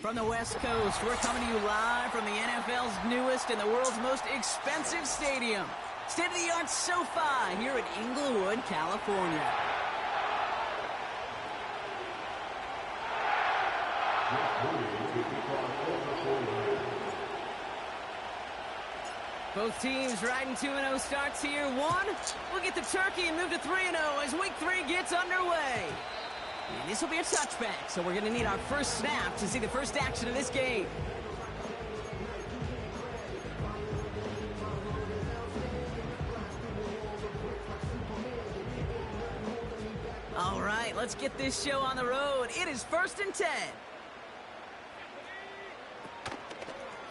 From the West Coast, we're coming to you live from the NFL's newest and the world's most expensive stadium. State-of-the-art SoFi here in Inglewood, California. Both teams riding 2-0 starts here. We'll get the turkey and move to 3-0 as week 3 gets underway. And this will be a touchback, so we're going to need our first snap to see the first action of this game. All right, let's get this show on the road. It is 1st and 10.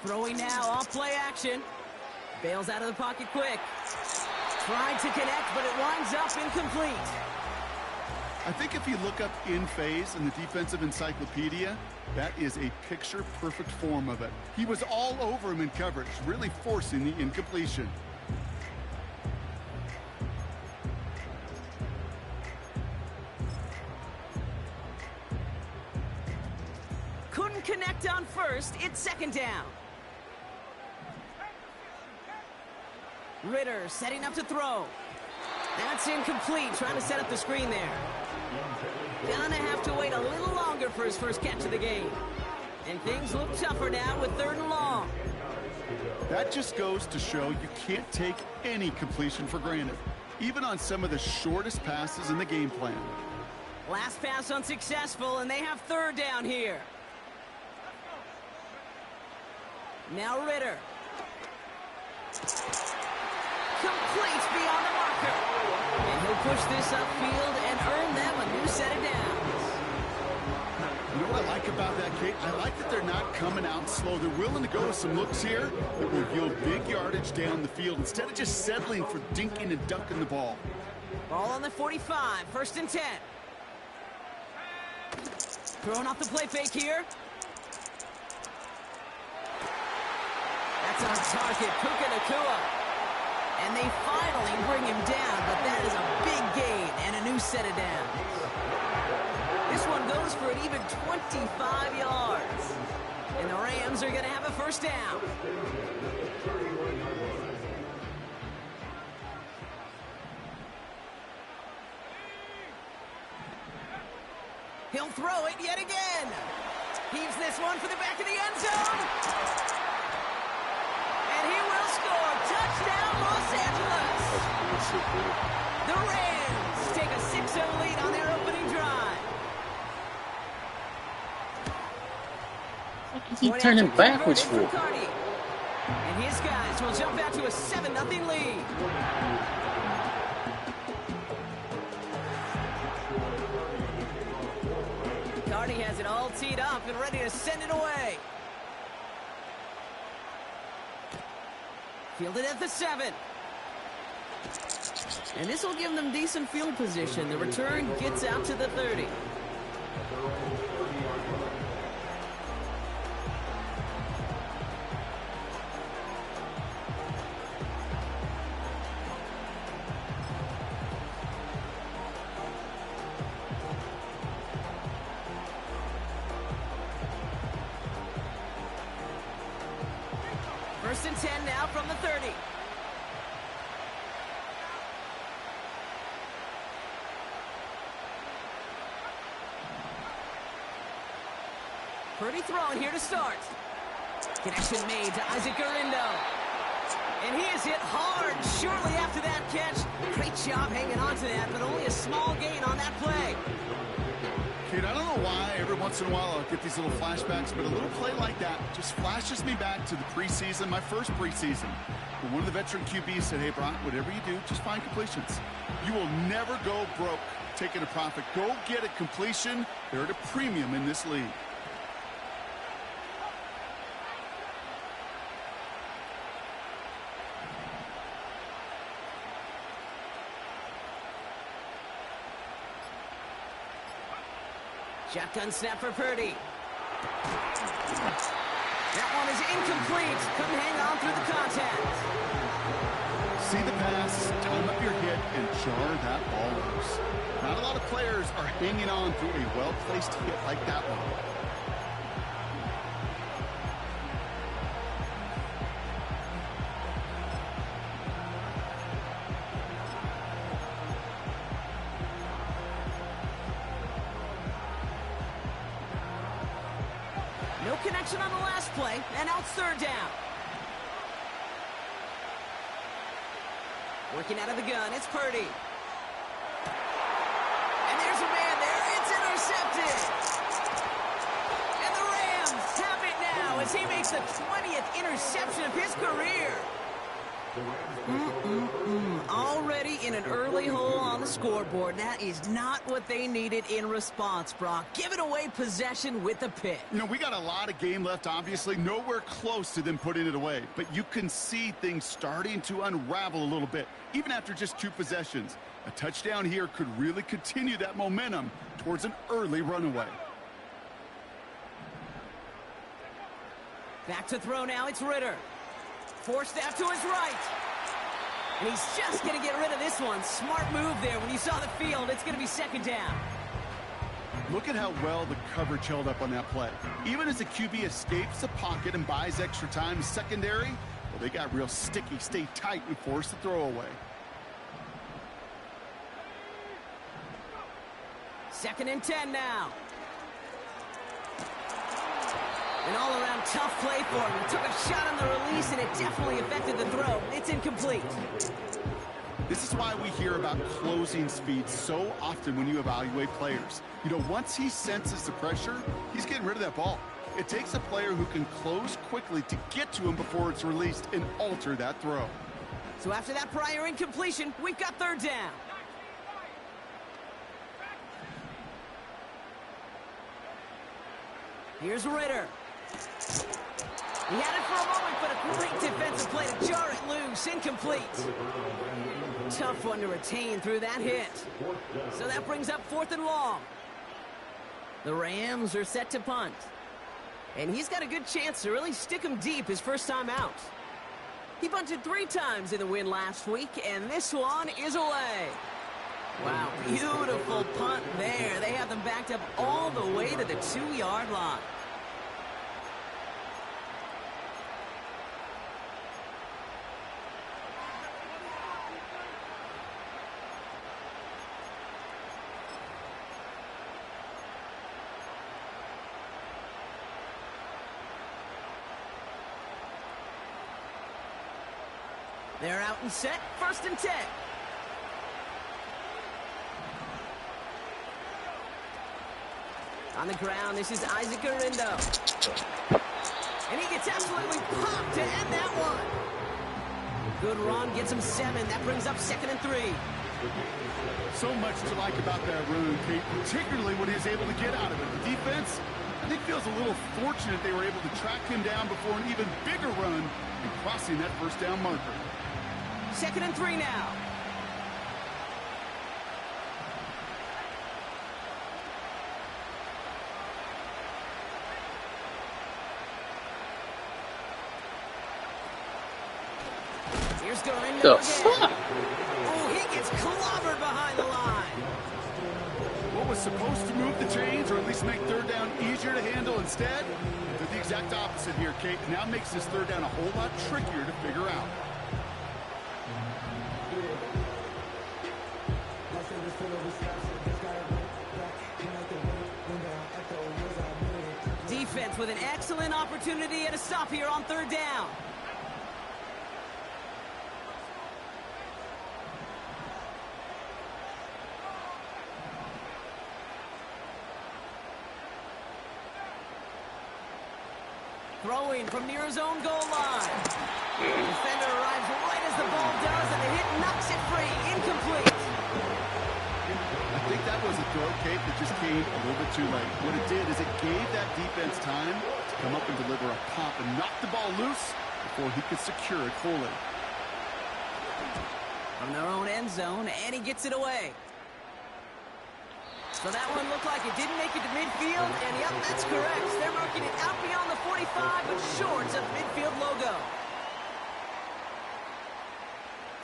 Throwing now, off play action. Bails out of the pocket quick. Tried to connect, but it winds up incomplete. I think if you look up in phase in the defensive encyclopedia, that is a picture-perfect form of it. He was all over him in coverage, really forcing the incompletion. Couldn't connect on first. It's 2nd down. Ritter setting up to throw. That's incomplete, trying to set up the screen there. Gonna have to wait a little longer for his first catch of the game. And things look tougher now with 3rd and long. That just goes to show you can't take any completion for granted, even on some of the shortest passes in the game plan. Last pass unsuccessful, and they have 3rd down here. Now Ritter. Complete beyond the marker. And he'll push this upfield and earn them a new set of downs. You know what I like about that, Kate? I like that they're not coming out slow. They're willing to go with some looks here that will yield big yardage down the field instead of just settling for dinking and dunking the ball. Ball on the 45, 1st and 10. Throwing off the play fake here. That's on target, Puka Nacua. And they finally bring him down, but that is a big gain and a new set of downs. This one goes for an even 25 yards. And the Rams are going to have a 1st down. He'll throw it yet again. Heaves this one for the back of the end zone. And he will score. Touchdown, Los Angeles. The Rams take a 6-0 lead on their opening drive. He turned him backwards for. And his guys will jump out to a 7-0 lead. Cardi has it all teed up and ready to send it away. Fielded at the 7. And this will give them decent field position. The return gets out to the 30. First and 10 now from the 30. Purdy throwing here to start. Connection made to Isaac Garindo. And he is hit hard shortly after that catch. Great job hanging on to that, but only a small gain on that play. Kid, I don't know why every once in a while I'll get these little flashbacks, but a little play like that just flashes me back to the preseason, my first preseason. When one of the veteran QBs said, hey, Brock, whatever you do, just find completions. You will never go broke taking a profit. Go get a completion. They're at a premium in this league. Shotgun snap for Purdy. That one is incomplete. Couldn't hang on through the contact. See the pass, time up your hit, and jar that ball loose. Not a lot of players are hanging on through a well-placed hit like that one. No connection on the last play, and now it's third down. Working out of the gun, it's Purdy. And there's a man there, it's intercepted. And the Rams have it now as he makes the 20th interception of his career. Already in an early hole on the scoreboard. That is not what they needed in response, Brock. Giving away possession with a pick. You know, we got a lot of game left, obviously. Nowhere close to them putting it away. But you can see things starting to unravel a little bit, even after just 2 possessions. A touchdown here could really continue that momentum towards an early runaway. Back to throw now, it's Ritter. Forced out to his right. And he's just going to get rid of this one. Smart move there. When you saw the field, it's going to be second down. Look at how well the coverage held up on that play. Even as the QB escapes the pocket and buys extra time secondary, well, they got real sticky, stay tight, and force the throw away. Second and 10 now. An all-around tough play for him. He took a shot on the release, and it definitely affected the throw. It's incomplete. This is why we hear about closing speed so often when you evaluate players. You know, once he senses the pressure, he's getting rid of that ball. It takes a player who can close quickly to get to him before it's released and alter that throw. So after that prior incompletion, we've got third down. Here's Ritter. He had it for a moment, but a great defensive play to jar it loose. Incomplete. Tough one to retain through that hit. So that brings up 4th and long. The Rams are set to punt. And he's got a good chance to really stick him deep his first time out. He punted 3 times in the win last week, and this one is away. Wow, beautiful punt there. They have them backed up all the way to the 2-yard line. They're out and set, 1st and 10. On the ground, this is Isaac Arindo. And he gets absolutely popped to end that one. Good run, gets him 7. That brings up 2nd and 3. So much to like about that run, Kate, particularly when he was able to get out of it. The defense, I think, feels a little fortunate they were able to track him down before an even bigger run and crossing that first down marker. 2nd and 3 now. Here's Gorindo again. Oh, he gets clobbered behind the line. What was supposed to move the chains, or at least make third down easier to handle, instead did the exact opposite here, Kate. Now makes this third down a whole lot trickier to figure out. Defense with an excellent opportunity at a stop here on third down. Throwing from near his own goal line. The defender arrives right as the ball does, and the hit knocks it free. Incomplete. I think that was a throw, Kate, that just came a little bit too late. What it did is it gave that defense time to come up and deliver a pop and knock the ball loose before he could secure it fully. From their own end zone, and he gets it away. So that one looked like it didn't make it to midfield, and yep, that's correct. They're marking it out beyond the 45, but short of the midfield logo.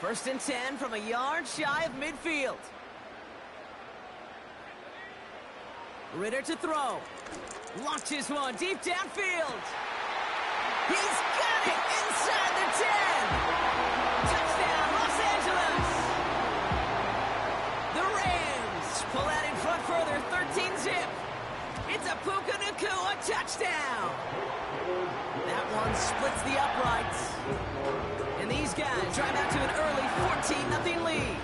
First and 10 from a yard shy of midfield. Ritter to throw. Launches one deep downfield. He's got it inside the 10. Touchdown, Los Angeles. The Rams pull out in front further, 13-zip. It's a Puka Nacua touchdown. That one splits the uprights. And these guys drive out to an early 14-0 lead.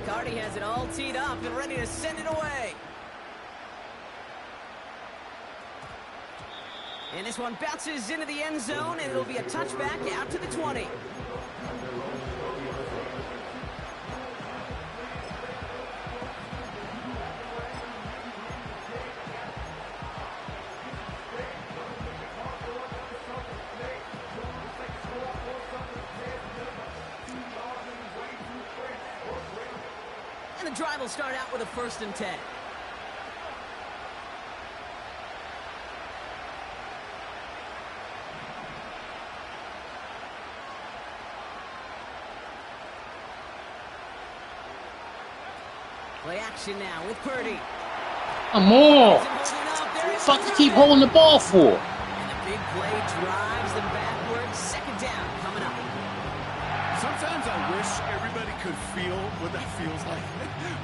Cardi has it all teed up and ready to send it away. And this one bounces into the end zone, and it'll be a touchback out to the 20. And the drive will start out with a first and 10. Play action now with Purdy. Come on! Fuck you keep holding the ball for? And the big play drives them backwards. Second down coming up. Sometimes I wish everybody could feel what that feels like.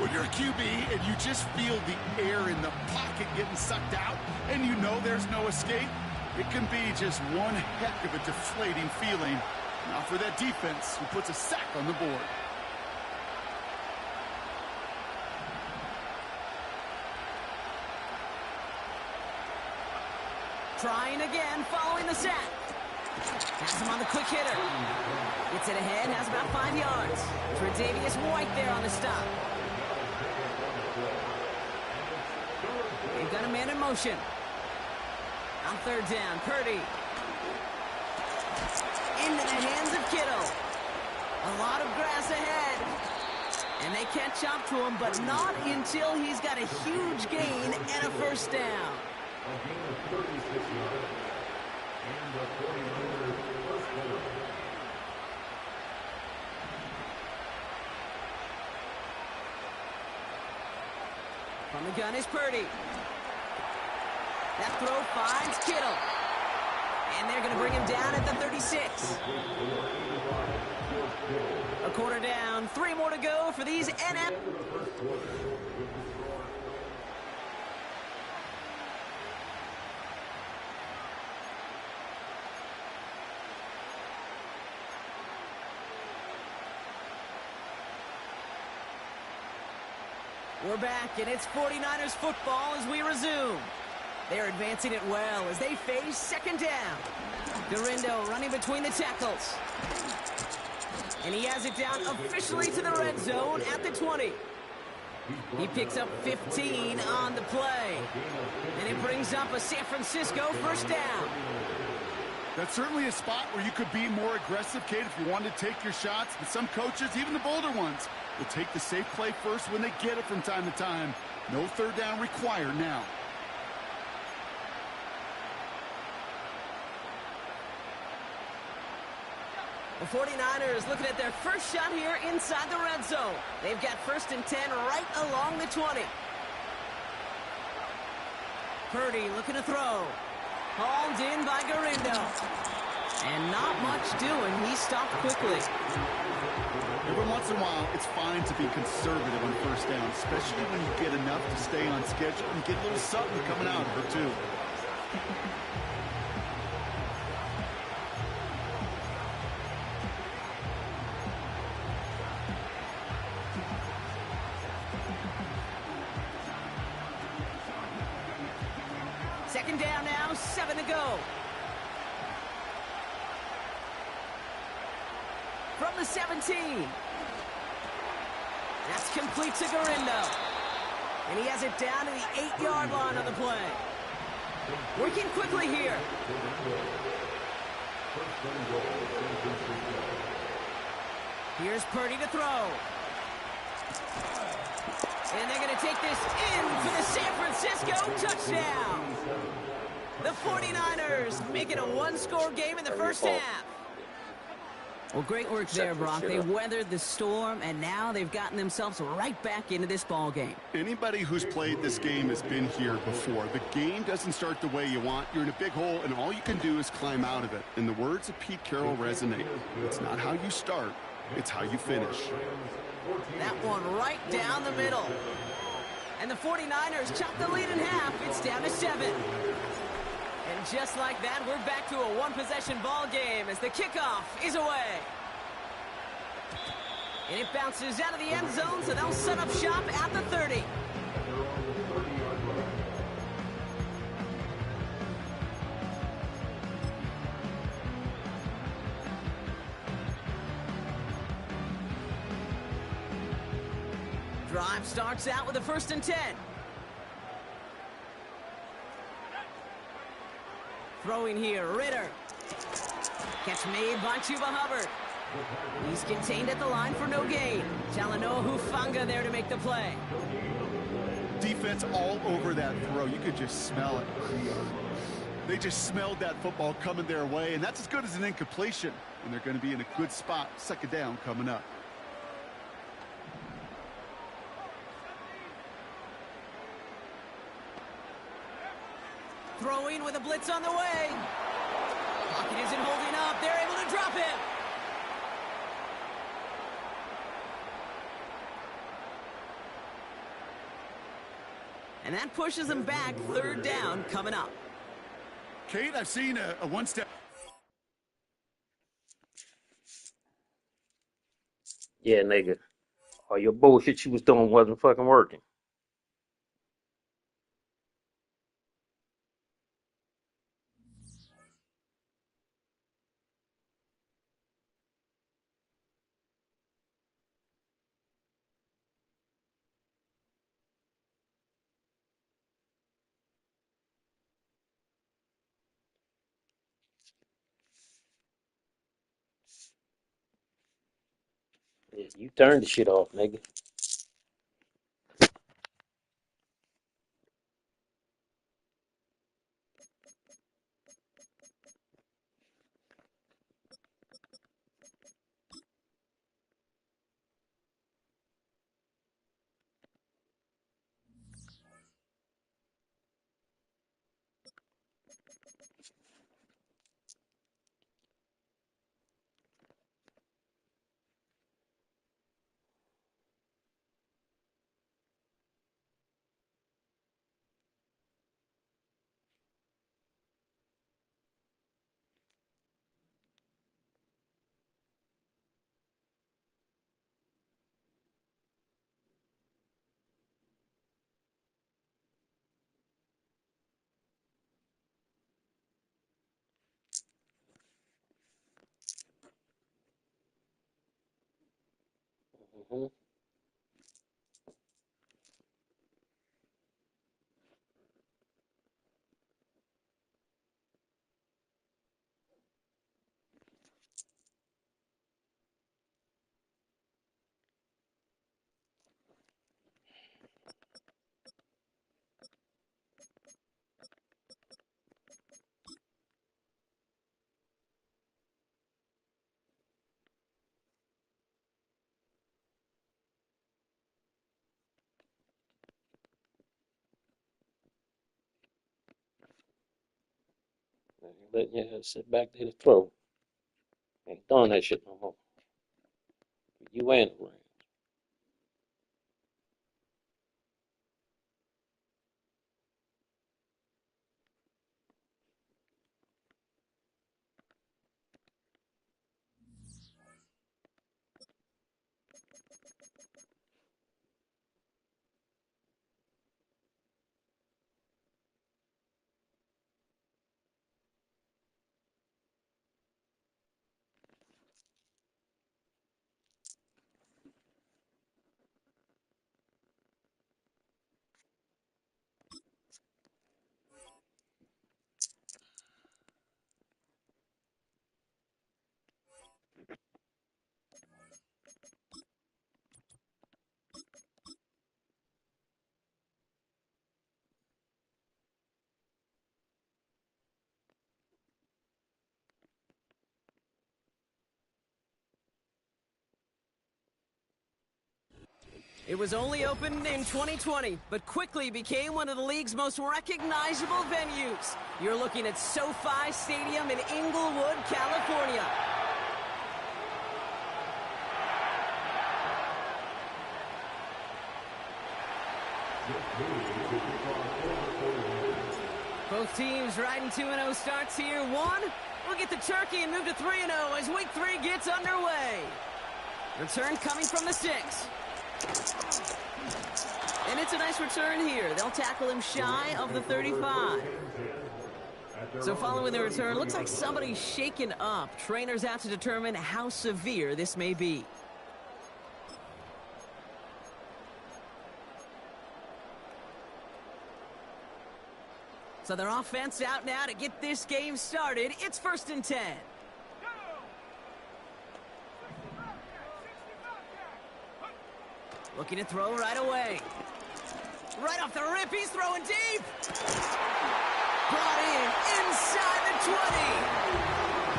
When you're a QB and you just feel the air in the pocket getting sucked out and you know there's no escape, it can be just one heck of a deflating feeling. Now for that defense who puts a sack on the board. Trying again, following the sack. Has him on the quick hitter. Gets it ahead, has about 5 yards. Tre'Davious White there on the stop. They've got a man in motion. On third down, Purdy. Into the hands of Kittle. A lot of grass ahead. And they catch up to him, but not until he's got a huge gain and a first down. From the gun is Purdy. That throw finds Kittle. And they're going to bring him down at the 36. A quarter down, 3 more to go for these NF. We're back, and it's 49ers football as we resume. They're advancing it well as they face second down. Garindo running between the tackles. And he has it down officially to the red zone at the 20. He picks up 15 on the play. And it brings up a San Francisco first down. That's certainly a spot where you could be more aggressive, Kate, if you wanted to take your shots. But some coaches, even the bolder ones, will take the safe play first when they get it from time to time. No third down required now. The 49ers looking at their first shot here inside the red zone. They've got first and 10 right along the 20. Purdy looking to throw. Hauled in by Garindo. And not much doing. He stopped quickly. Every once in a while, it's fine to be conservative on first down, especially when you get enough to stay on schedule and get a little something coming out of it, too. Second down now, 7 to go. From the 17. That's complete to Garindo. And he has it down to the 8-yard line on the play. Working quickly here. Here's Purdy to throw. And they're going to take this in for the San Francisco touchdown. The 49ers make it a one-score game in the first half. Well, great work there, Brock. They weathered the storm, and now they've gotten themselves right back into this ball game. Anybody who's played this game has been here before. The game doesn't start the way you want. You're in a big hole, and all you can do is climb out of it. And the words of Pete Carroll resonate. It's not how you start, it's how you finish. That one right down the middle. And the 49ers chop the lead in half. It's down to 7. And just like that, we're back to a one-possession ball game as the kickoff is away. And it bounces out of the end zone, so they'll set up shop at the 30. Drive starts out with a 1st and 10. Throwing here, Ritter. Catch made by Chuba Hubbard. He's contained at the line for no gain. Talanoa Hufanga there to make the play. Defense all over that throw. You could just smell it. They just smelled that football coming their way, and that's as good as an incompletion. And they're going to be in a good spot. 2nd down coming up. Throwing with a blitz on the way. Pocket isn't holding up. They're able to drop him. And that pushes them back. 3rd down coming up. Kate, I've seen a one-step. Yeah, nigga. All your bullshit you was doing wasn't fucking working. Yeah, you turned the shit off, nigga. Mm-hmm. Let you sit back there to throw. Ain't doing that shit no more. You and the Rams. It was only opened in 2020, but quickly became one of the league's most recognizable venues. You're looking at SoFi Stadium in Inglewood, California. Both teams riding 2-0 starts here. One will get the turkey and move to 3-0 as week 3 gets underway. Return coming from the 6. And it's a nice return here. They'll tackle him shy of the 35. So following the return, looks like somebody's shaken up. Trainers out to determine how severe this may be. So their offense out now to get this game started. It's 1st and 10. Looking to throw right away. Right off the rip, he's throwing deep. Brought in inside the 20.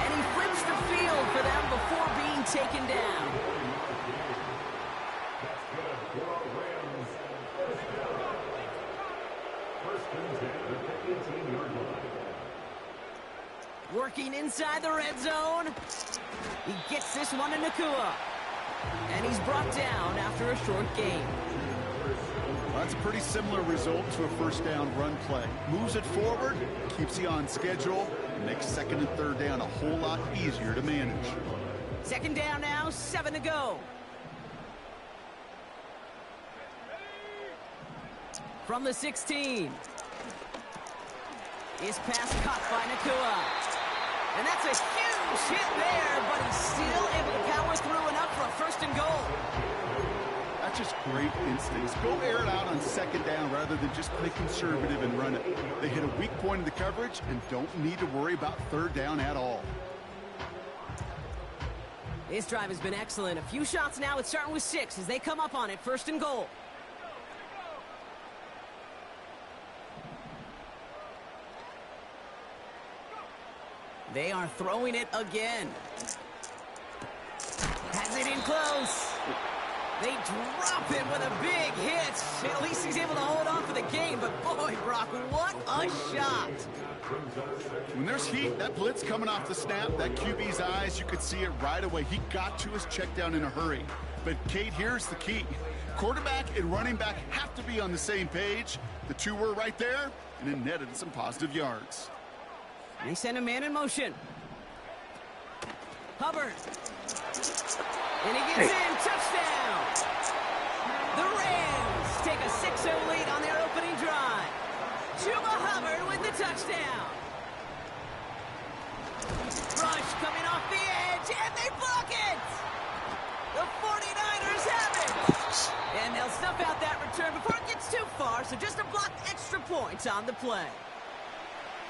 And he flips the field for them before being taken down. Working inside the red zone. He gets this one to Nakua. And he's brought down after a short gain. Well, that's a pretty similar result to a first down run play. Moves it forward, keeps you on schedule, and makes 2nd and 3rd down a whole lot easier to manage. 2nd down now, 7 to go. From the 16. His pass caught by Nakua. And that's a huge hit there, but he's still able to power through enough for a 1st and goal. That's just great instincts. Go air it out on 2nd down rather than just play conservative and run it. They hit a weak point in the coverage and don't need to worry about 3rd down at all. This drive has been excellent. A few shots now. It's starting with 6 as they come up on it. 1st and goal. They are throwing it again. Has it in close. They drop it with a big hit. At least he's able to hold on for the game. But boy, Brock, what a shot. When there's heat, that blitz coming off the snap, that QB's eyes, you could see it right away. He got to his check down in a hurry. But, Kate, here's the key. Quarterback and running back have to be on the same page. The two were right there, and it netted some positive yards. They send a man in motion. Hubbard. And he gets in. Touchdown. The Rams take a 6-0 lead on their opening drive. Chuba Hubbard with the touchdown. Rush coming off the edge, and they block it. The 49ers have it. And they'll snuff out that return before it gets too far, so just a blocked extra points on the play.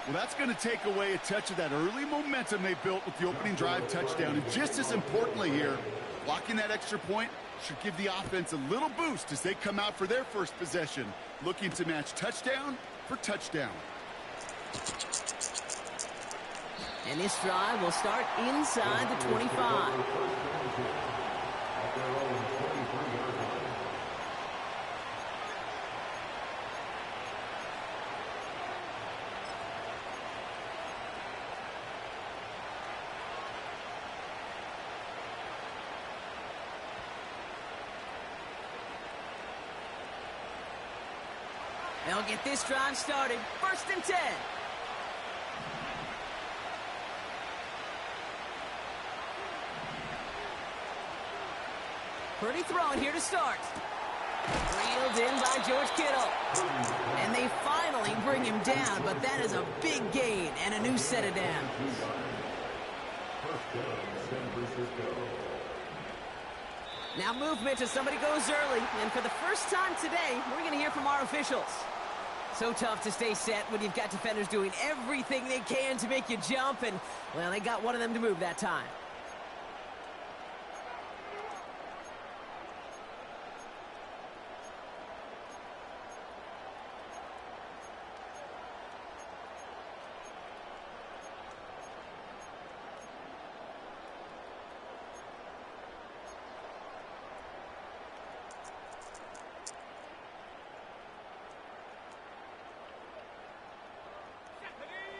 Well, that's going to take away a touch of that early momentum they built with the opening drive touchdown. And just as importantly here, blocking that extra point should give the offense a little boost as they come out for their first possession, looking to match touchdown for touchdown. And this drive will start inside the 25. They'll get this drive started. 1st and 10. Pretty throwing here to start. Reeled in by George Kittle. And they finally bring him down, but that is a big gain and a new set of downs. Now movement as somebody goes early, and for the first time today, we're going to hear from our officials. So tough to stay set when you've got defenders doing everything they can to make you jump, and, well, they got one of them to move that time.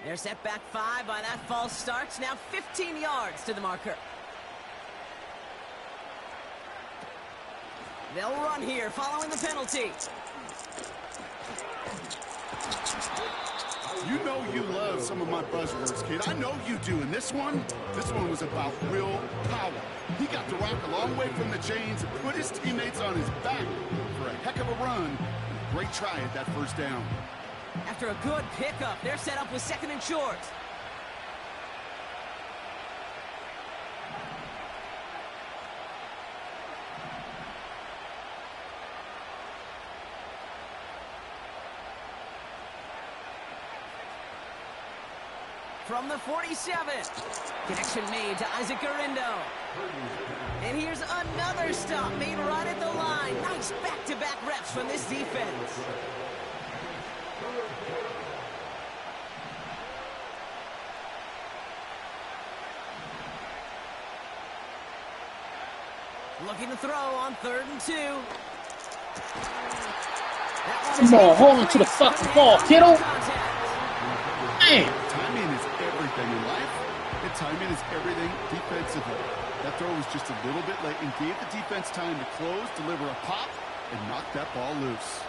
They're set back 5 by that false start. Now 15 yards to the marker. They'll run here following the penalty. You know you love some of my buzzwords, kid. I know you do. And this one was about real power. He got the rock a long way from the chains and put his teammates on his back for a heck of a run. Great try at that first down. After a good pickup, they're set up with 2nd and short. From the 47. Connection made to Isaac Garindo. And here's another stop made right at the line. Nice back-to-back reps from this defense. Looking to throw on 3rd and 2. Come on, hold on to the fucking ball, kiddo. Damn. Timing is everything in life, and timing is everything defensively. That throw was just a little bit late and gave the defense time to close, deliver a pop, and knock that ball loose.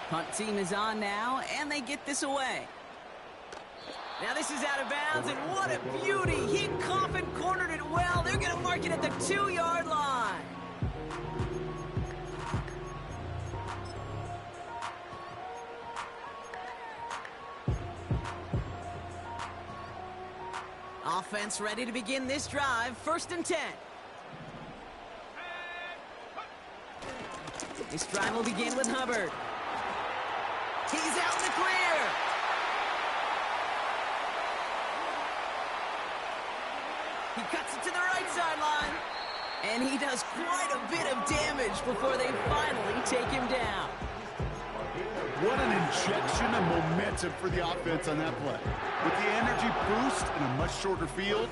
Punt team is on now, and they get this away. Now this is out of bounds, and what a beauty. He coffin cornered it well. They're going to mark it at the 2-yard line. Offense ready to begin this drive. 1st and 10. This drive will begin with Hubbard. He's out in the clear. He cuts it to the right sideline. And he does quite a bit of damage before they finally take him down. What an injection of momentum for the offense on that play. With the energy boost in a much shorter field,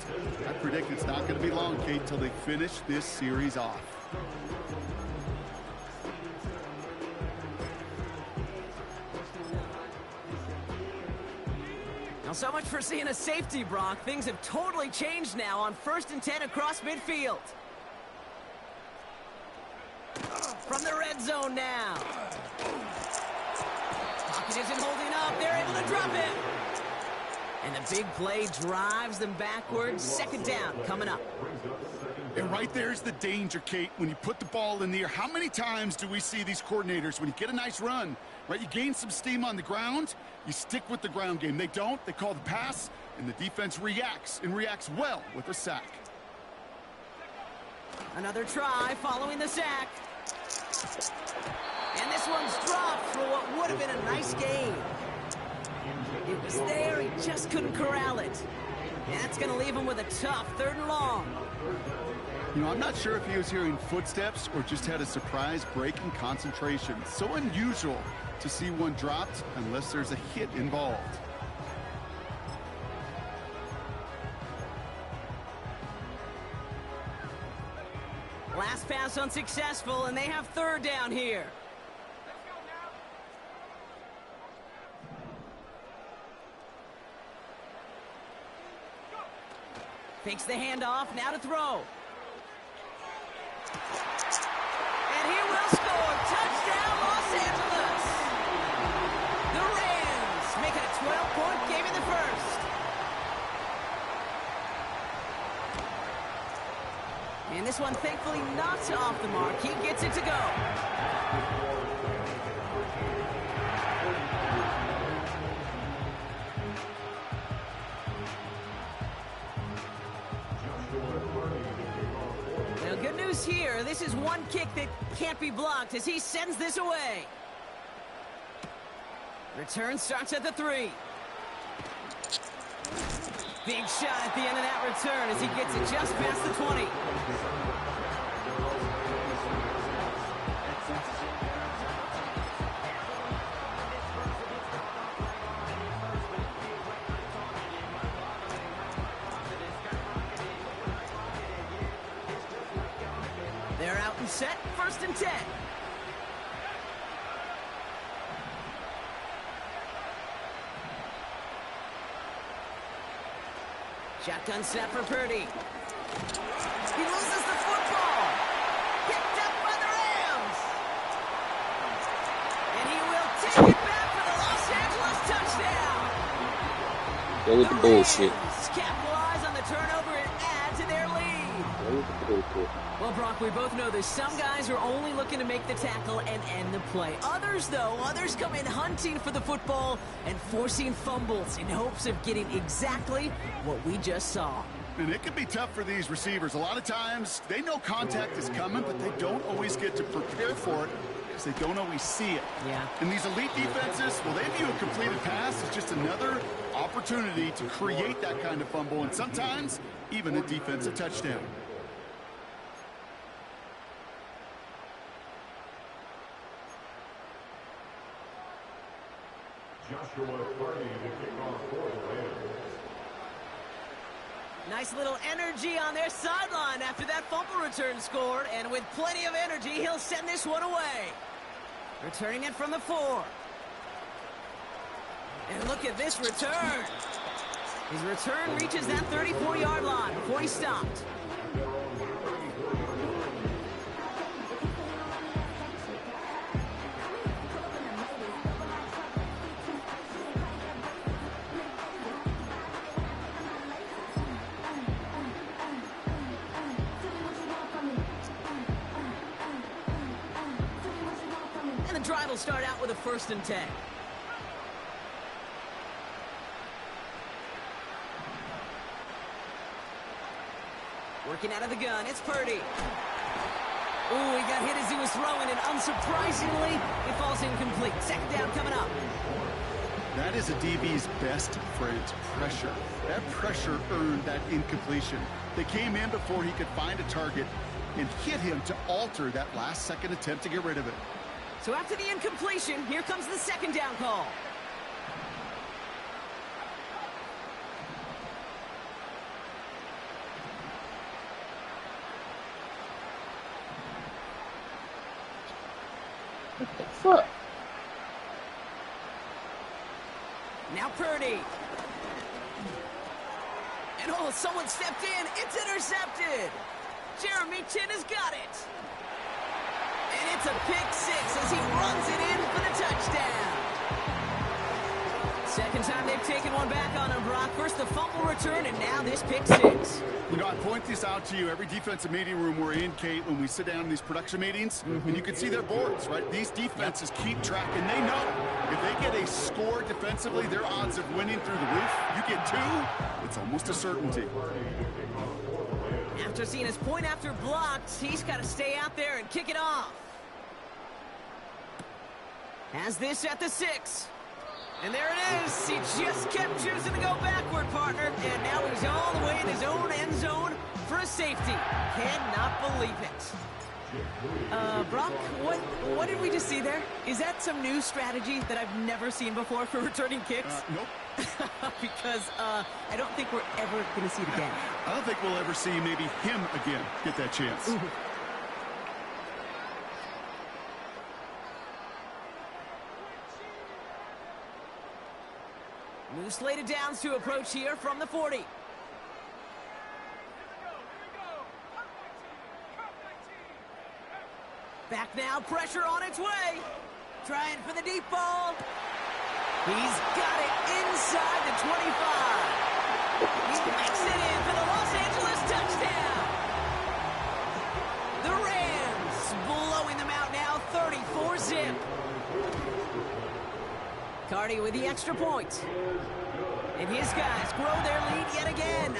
I predict it's not going to be long, Kate, till they finish this series off. Now, so much for seeing a safety, Brock. Things have totally changed now on 1st and 10 across midfield. From the red zone now. Pocket isn't holding up. They're able to drop it. And the big play drives them backwards. 2nd down coming up. And right there's the danger, Kate. When you put the ball in the air, how many times do we see these coordinators, when you get a nice run, right, you gain some steam on the ground, you stick with the ground game. They don't. They call the pass, and the defense reacts, and reacts well with a sack. Another try following the sack. And this one's dropped for what would have been a nice gain. It was there, he just couldn't corral it. And that's going to leave him with a tough 3rd and long. You know, I'm not sure if he was hearing footsteps or just had a surprise break in concentration. So unusual to see one dropped unless there's a hit involved. Last pass unsuccessful, and they have 3rd down here. Fakes the handoff, now to throw. And he will score. Touchdown, Los Angeles. The Rams make it a 12-point game in the 1st. And this one, thankfully, not off the mark. He gets it to go. Well, good news here. This is one kick that can't be blocked as he sends this away. Return starts at the 3. Big shot at the end of that return as he gets it just past the 20. They're out and set, 1st and 10. Shotgun snap for Purdy. He loses the football. Picked up by the Rams. And he will take it back for the Los Angeles touchdown. Go with the bullshit. Rams capitalize on the turnover and add to their lead. Go with the bullshit. Well, Brock, we both know there's some guys who are only looking to make the tackle and end the play. Others, though, come in hunting for the football and forcing fumbles in hopes of getting exactly what we just saw. And it can be tough for these receivers. A lot of times, they know contact is coming, but they don't always get to prepare for it because they don't always see it. Yeah. And these elite defenses, well, they view a completed pass as just another opportunity to create that kind of fumble, and sometimes even a defensive touchdown. Nice little energy on their sideline after that fumble return scored, and with plenty of energy, he'll send this one away. Returning it from the 4. And look at this return. His return reaches that 34-yard line before he stopped. Drive will start out with a 1st and 10. Working out of the gun, it's Purdy. Ooh, he got hit as he was throwing, and unsurprisingly, it falls incomplete. 2nd down coming up. That is a DB's best friend, pressure. That pressure earned that incompletion. They came in before he could find a target and hit him to alter that last-second attempt to get rid of it. So after the incompletion, here comes the 2nd down call. What the fuck? Now Purdy. And oh, someone stepped in. It's intercepted. Jeremy Chin has got it. And it's a pick 6 as he runs it in for the touchdown. 2nd time they've taken one back on him, Brock. First the fumble return, and now this pick 6. You know, I point this out to you every defensive meeting room we're in, Kate, when we sit down in these production meetings, and you can see their boards, right? These defenses keep track, and they know if they get a score defensively, their odds of winning through the roof. You get 2, it's almost a certainty. After seeing his point after blocked, he's got to stay out there and kick it off. Has this at the 6. And there it is. He just kept choosing to go backward, partner. And now he's all the way in his own end zone for a safety. Cannot believe it. Brock, what did we just see there? Is that some new strategy that I've never seen before for returning kicks? Nope. Because I don't think we're ever going to see it again. I don't think we'll ever see maybe him again get that chance. Ooh. New slated downs to approach here from the 40. Back now, pressure on its way. Trying for the deep ball. He's got it inside the 25. He makes it in for the Los Angeles touchdown. The Rams blowing them out now, 34-zip. Cardi with the extra point. And his guys grow their lead yet again.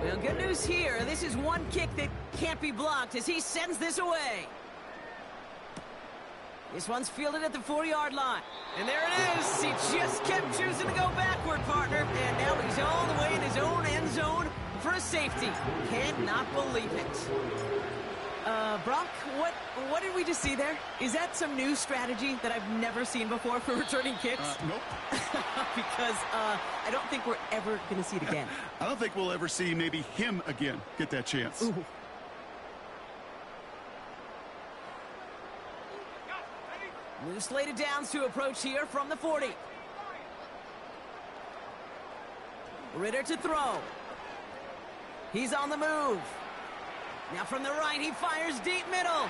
Well, good news here. This is one kick that can't be blocked as he sends this away. This one's fielded at the 4-yard line. And there it is. He just kept choosing to go backward, partner. And now he's all the way in his own end zone for a safety. Cannot believe it. Brock, what did we just see there? Is that some new strategy that I've never seen before for returning kicks? Nope. Because I don't think we're ever going to see it again. I don't think we'll ever see maybe him again get that chance. Ooh. New slated downs to approach here from the 40. Ritter to throw. He's on the move. Now from the right, he fires deep middle.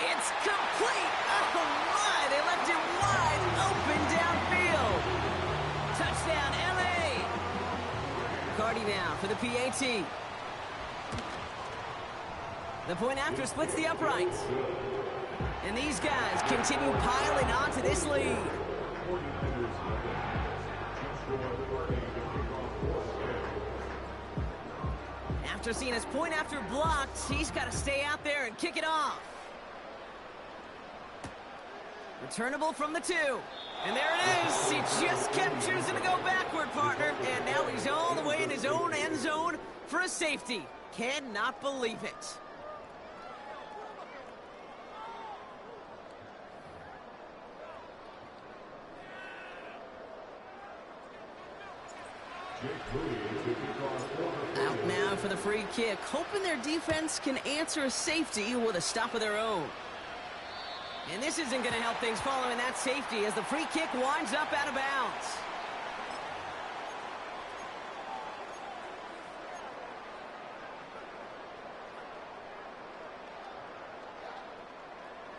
It's complete. Oh, my. They left it wide open downfield. Touchdown, L.A. Cardi now for the PAT. The point after splits the uprights. And these guys continue piling on to this lead. After seeing his point after blocked, he's got to stay out there and kick it off. Returnable from the 2. And there it is. He just kept choosing to go backward, partner. And now he's all the way in his own end zone for a safety. Cannot believe it. Out now for the free kick, hoping their defense can answer a safety with a stop of their own. And this isn't going to help things following that safety as the free kick winds up out of bounds.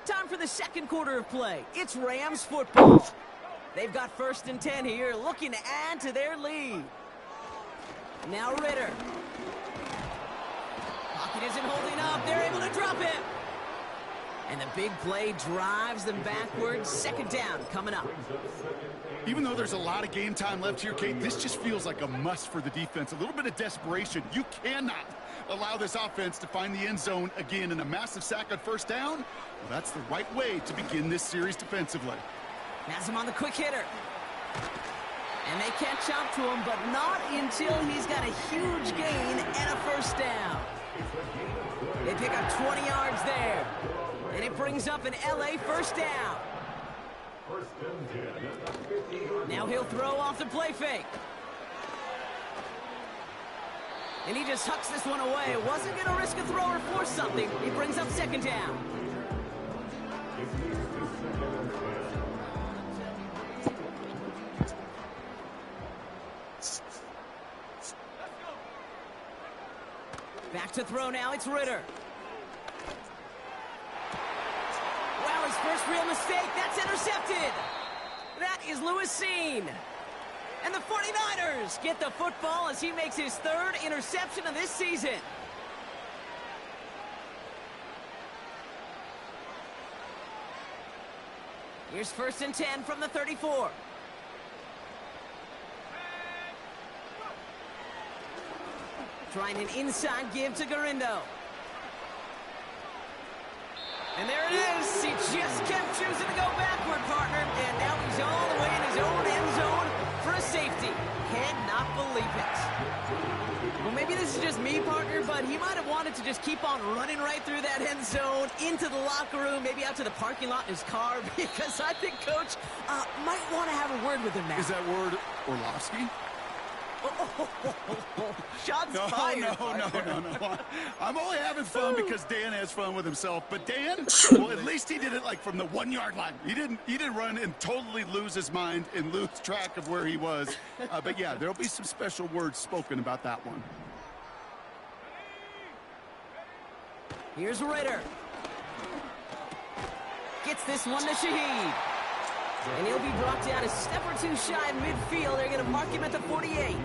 Time for the second quarter of play. It's Rams football. They've got 1st and 10 here, looking to add to their lead. Now Ritter. Pocket isn't holding up. They're able to drop it. And the big play drives them backwards. 2nd down coming up. Even though there's a lot of game time left here, Kate, this just feels like a must for the defense. A little bit of desperation. You cannot allow this offense to find the end zone again, and a massive sack on 1st down. Well, that's the right way to begin this series defensively. Has him on the quick hitter. And they catch up to him, but not until he's got a huge gain and a 1st down. They pick up 20 yards there. And it brings up an LA 1st down. Now he'll throw off the play fake. And he just hucks this one away. Wasn't going to risk a throw or force something. He brings up 2nd down. Back to throw now, it's Ritter. Wow, his first real mistake, that's intercepted. That is Lewis Seen. And the 49ers get the football as he makes his 3rd interception of this season. Here's 1st and 10 from the 34. Trying an inside give to Garindo. And there it is. He just kept choosing to go backward, partner. And now he's all the way in his own end zone for a safety. Cannot believe it. Well, maybe this is just me, partner, but he might have wanted to just keep on running right through that end zone, into the locker room, maybe out to the parking lot in his car, because I think Coach might want to have a word with him now. Is that word Orlovsky? Shots fired. No. I'm only having fun because Dan has fun with himself. But Dan, well, at least he did it like from the 1-yard line. He didn't run and totally lose his mind and lose track of where he was. But yeah, there'll be some special words spoken about that one. Here's Ritter. Gets this one to Shaheed. And he'll be brought down a step or 2 shy of midfield. They're going to mark him at the 48.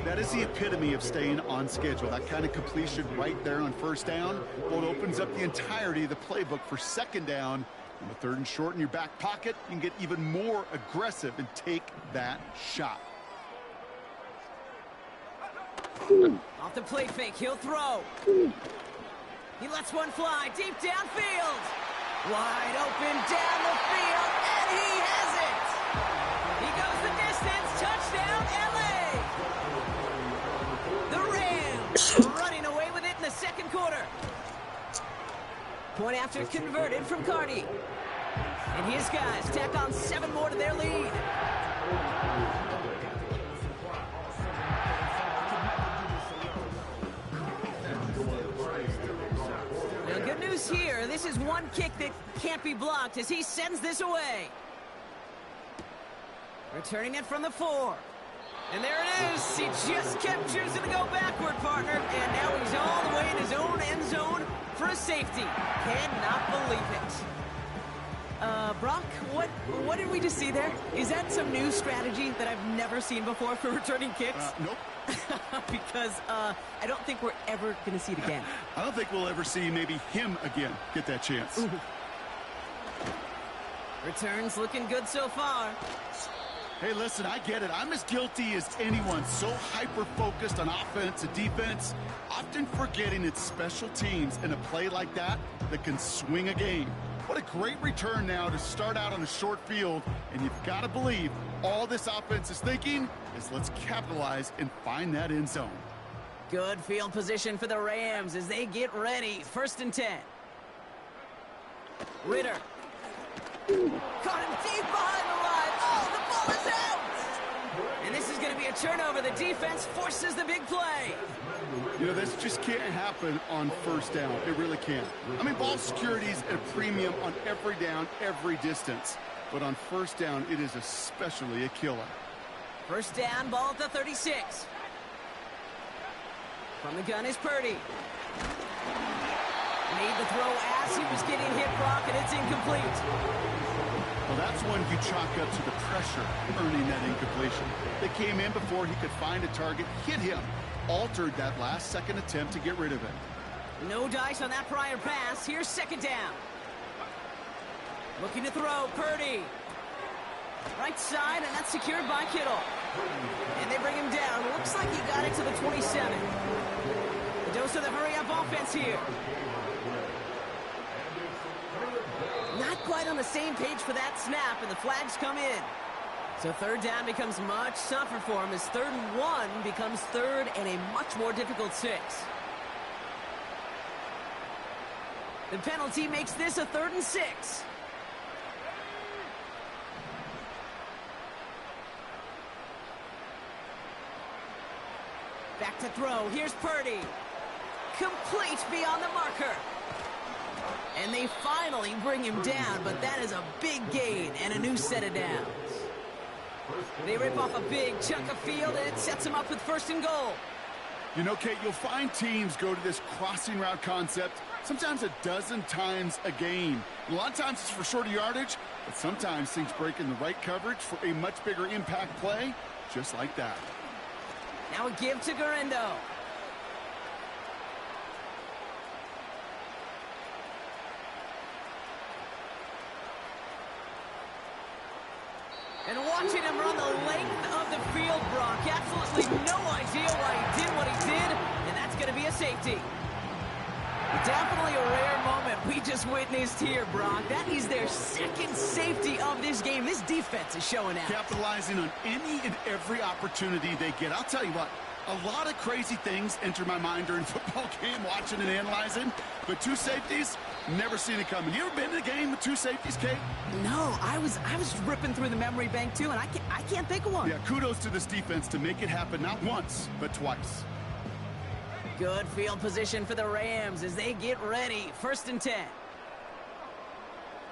That is the epitome of staying on schedule. That kind of completion right there on 1st down. Well, it opens up the entirety of the playbook for 2nd down. On the 3rd and short in your back pocket, you can get even more aggressive and take that shot. Off the play fake, he'll throw. He lets one fly deep downfield. Wide open down the field, and he has it! He goes the distance, touchdown, L.A. The Rams running away with it in the 2nd quarter. Point after converted from Cardi. And his guys tack on 7 more to their lead. Now, good news here. this is one kick that can't be blocked as he sends this away. Returning it from the 4. And there it is. He just kept choosing to go backward, partner. And now he's all the way in his own end zone for a safety. Cannot believe it. Brock, what did we just see there? Is that some new strategy that I've never seen before for returning kicks? Nope. Because I don't think we're ever going to see it again. I don't think we'll ever see maybe him again get that chance. Ooh. Returns looking good so far. Hey, listen, I get it. I'm as guilty as anyone. So hyper-focused on offense and defense, often forgetting it's special teams in a play like that can swing a game. What a great return now to start out on a short field, and you've got to believe all this offense is thinking is let's capitalize and find that end zone. Good field position for the Rams as they get ready. 1st and 10. Ritter. Caught him deep behind the line. Oh, the ball is out! And this is going to be a turnover. The defense forces the big play. You know, this just can't happen on 1st down. It really can't. I mean, ball security is at a premium on every down, every distance. But on 1st down, it is especially a killer. 1st down, ball at the 36. From the gun is Purdy. Made the throw as he was getting hit, Brock, and it's incomplete. Well, that's when you chalk up to the pressure earning that incompletion. They came in before he could find a target, hit him, altered that last-second attempt to get rid of it. No dice on that prior pass. Here's 2nd down. Looking to throw, Purdy. Right side, and that's secured by Kittle. And they bring him down. Looks like he got it to the 27. The dose of the hurry-up offense here. Not quite on the same page for that snap, and the flags come in. So 3rd down becomes much tougher for him as 3rd and 1 becomes 3rd and a much more difficult 6. The penalty makes this a 3rd and 6. Back to throw. Here's Purdy. Complete beyond the marker. And they finally bring him down, but that is a big gain and a new set of downs. They rip off a big chunk of field, and it sets them up with 1st and goal. You know, Kate, you'll find teams go to this crossing route concept sometimes a dozen times a game. A lot of times it's for shorter yardage, but sometimes things break in the right coverage for a much bigger impact play, just like that. Now a give to Garendo. And watching him run the length of the field, Brock, absolutely no idea why he did what he did, and that's going to be a safety. Definitely a rare moment we just witnessed here, Brock. That is their 2nd safety of this game. This defense is showing out. Capitalizing on any and every opportunity they get. I'll tell you what, a lot of crazy things enter my mind during a football game, watching and analyzing, but 2 safeties, never seen it coming. You ever been in a game with 2 safeties, Kate? No, I was ripping through the memory bank too, and I can't think of one. Yeah, kudos to this defense to make it happen not once, but twice. Good field position for the Rams as they get ready. 1st and 10.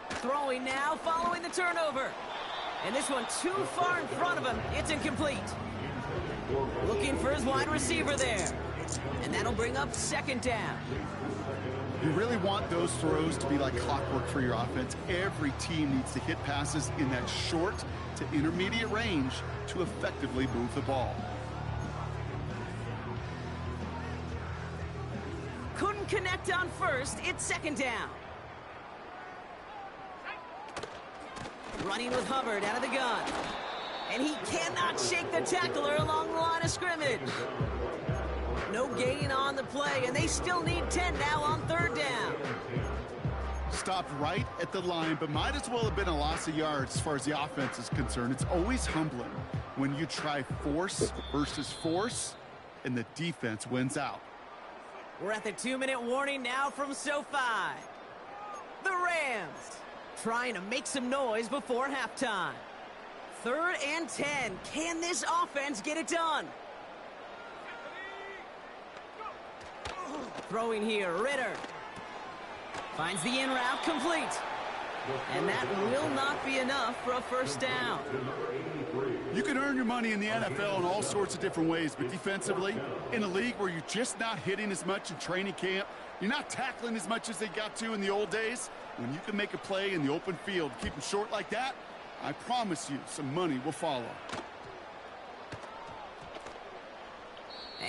Throwing now, following the turnover. And this one too far in front of him. It's incomplete. Looking for his wide receiver there. And that'll bring up 2nd down. You really want those throws to be like clockwork for your offense. Every team needs to hit passes in that short to intermediate range to effectively move the ball. Couldn't connect on 1st. It's 2nd down. Running with Hubbard out of the gun. And he cannot shake the tackler along the line of scrimmage. No gain on the play, and they still need 10 now on 3rd down. Stopped right at the line, but might as well have been a loss of yards as far as the offense is concerned. It's always humbling when you try force versus force, and the defense wins out. We're at the 2-minute warning now from SoFi. The Rams trying to make some noise before halftime. 3rd and 10. Can this offense get it done? Throwing here, Ritter. Finds the in route complete. And that will not be enough for a first down. You can earn your money in the NFL in all sorts of different ways, but defensively, in a league where you're just not hitting as much in training camp, you're not tackling as much as they got to in the old days, when you can make a play in the open field, keep them short like that, I promise you some money will follow.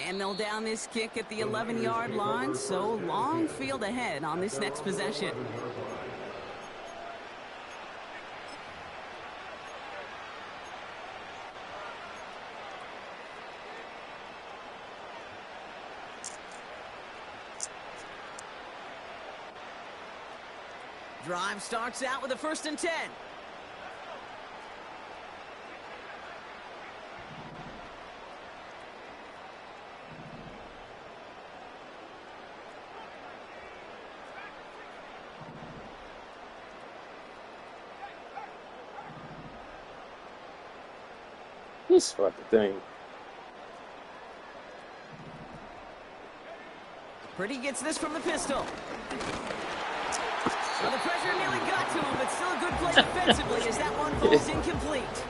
And they'll down this kick at the 11-yard line, so long field ahead on this next possession. Drive starts out with a 1st and 10. This fucking thing. Purdy gets this from the pistol. Well, the pressure nearly got to him, but still a good play defensively as that one falls incomplete.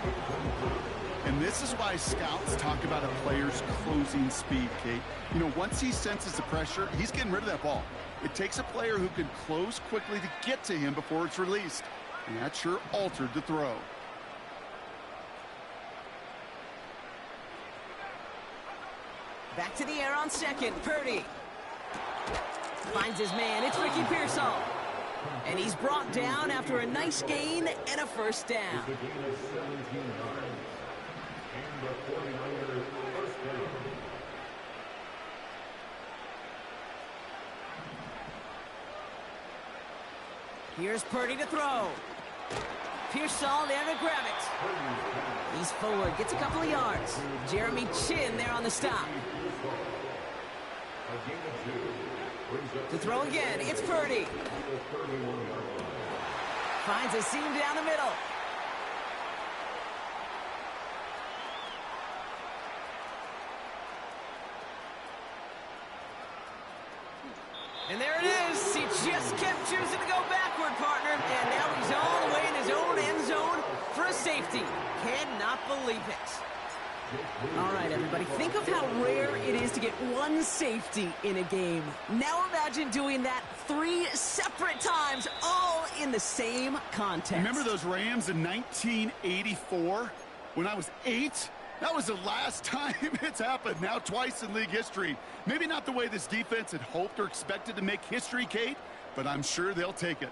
And this is why scouts talk about a player's closing speed, Kate. You know, once he senses the pressure, he's getting rid of that ball. It takes a player who can close quickly to get to him before it's released. And that sure altered the throw. Back to the air on 2nd. Purdy finds his man. It's Ricky Pearsall. And he's brought down after a nice gain and a 1st down. Here's Purdy to throw. Pearsall there to grab it. He's forward, gets a couple of yards. Jeremy Chin there on the stop. To throw again, it's Purdy. Finds a seam down the middle. And there it is. He just kept choosing to go backward, partner. And now he's all the way in his own end zone for a safety. Cannot believe it. All right, everybody, think of how rare it is to get one safety in a game. Now imagine doing that 3 separate times, all in the same contest. Remember those Rams in 1984 when I was 8? That was the last time it's happened, now twice in league history. Maybe not the way this defense had hoped or expected to make history, Kate, but I'm sure they'll take it.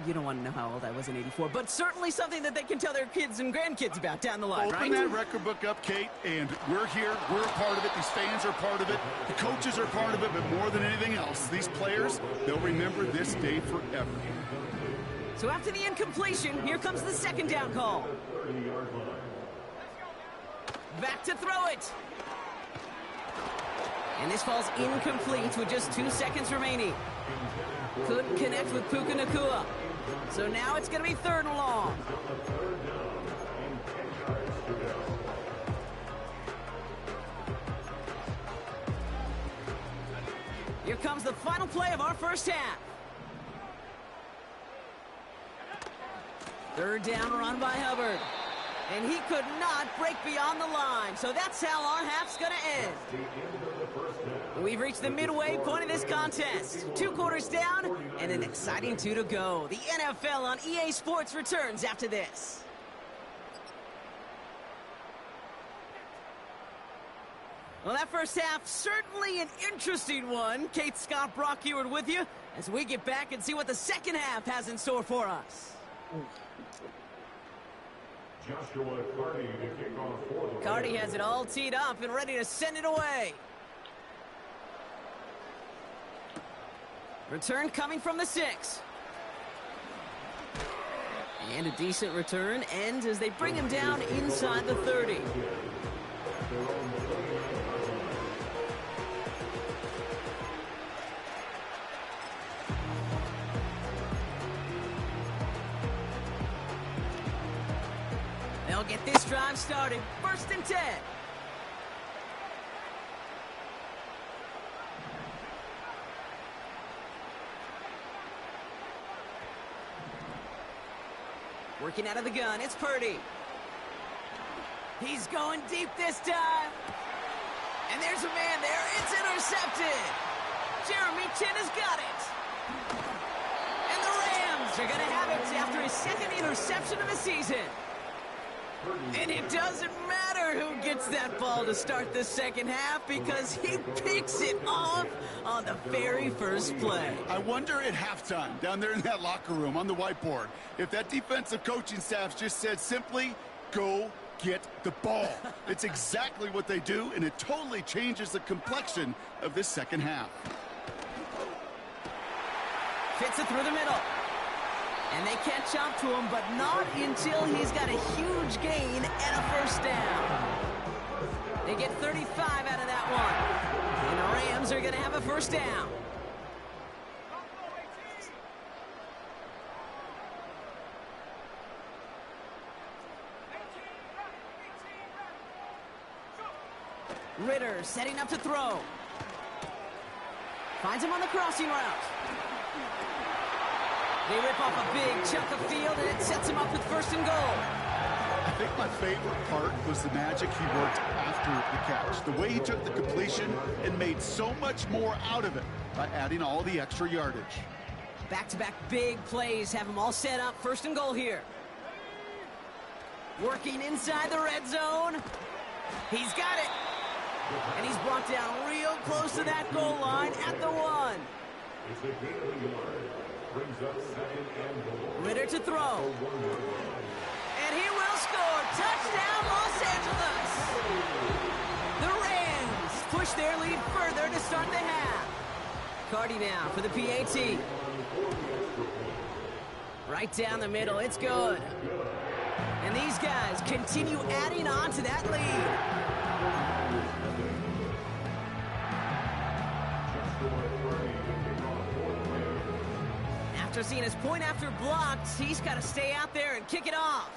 You don't want to know how old I was in 84, but certainly something that they can tell their kids and grandkids about down the line, right? Open that record book up, Kate, and we're here. We're a part of it. These fans are part of it. The coaches are part of it, but more than anything else, these players, they'll remember this day forever. So after the incompletion, here comes the 2nd down call. Back to throw it. And this falls incomplete with just 2 seconds remaining. Couldn't connect with Puka Nacua. So now it's going to be 3rd and long. Here comes the final play of our first half. 3rd down run by Hubbard. And he could not break beyond the line. So that's how our half's going to end. We've reached the midway point of this contest. 2 quarters down and an exciting 2 to go. The NFL on EA Sports returns after this. Well, that first half, certainly an interesting one. Kate, Scott, Brock Eward with you as we get back and see what the second half has in store for us. Cardi has it all teed up and ready to send it away. Return coming from the 6. And a decent return ends as they bring him down inside the 30. They'll get this drive started. 1st and 10. Working out of the gun, it's Purdy. He's going deep this time. And there's a man there. It's intercepted. Jeremy Chin has got it. And the Rams are going to have it after his second interception of the season. And it doesn't matter who gets that ball to start the second half because he picks it off on the very first play. I wonder at halftime, down there in that locker room on the whiteboard, if that defensive coaching staff just said simply, go get the ball. It's exactly what they do, and it totally changes the complexion of this second half. Fits it through the middle. And they catch up to him, but not until he's got a huge gain and a first down. They get 35 out of that one. And the Rams are going to have a first down. Ritter setting up to throw. Finds him on the crossing route. They rip off a big chunk of field, and it sets him up with first and goal. I think my favorite part was the magic he worked after the catch. The way he took the completion and made so much more out of it by adding all the extra yardage. Back-to-back big plays have them all set up. First and goal here. Working inside the red zone. He's got it. And he's brought down real close to that goal line at the 1. Ritter to throw. And he will score. Touchdown, Los Angeles. The Rams push their lead further to start the half. Cardi now for the PAT. Right down the middle. It's good. And these guys continue adding on to that lead. After seeing his point after blocked, he's got to stay out there and kick it off.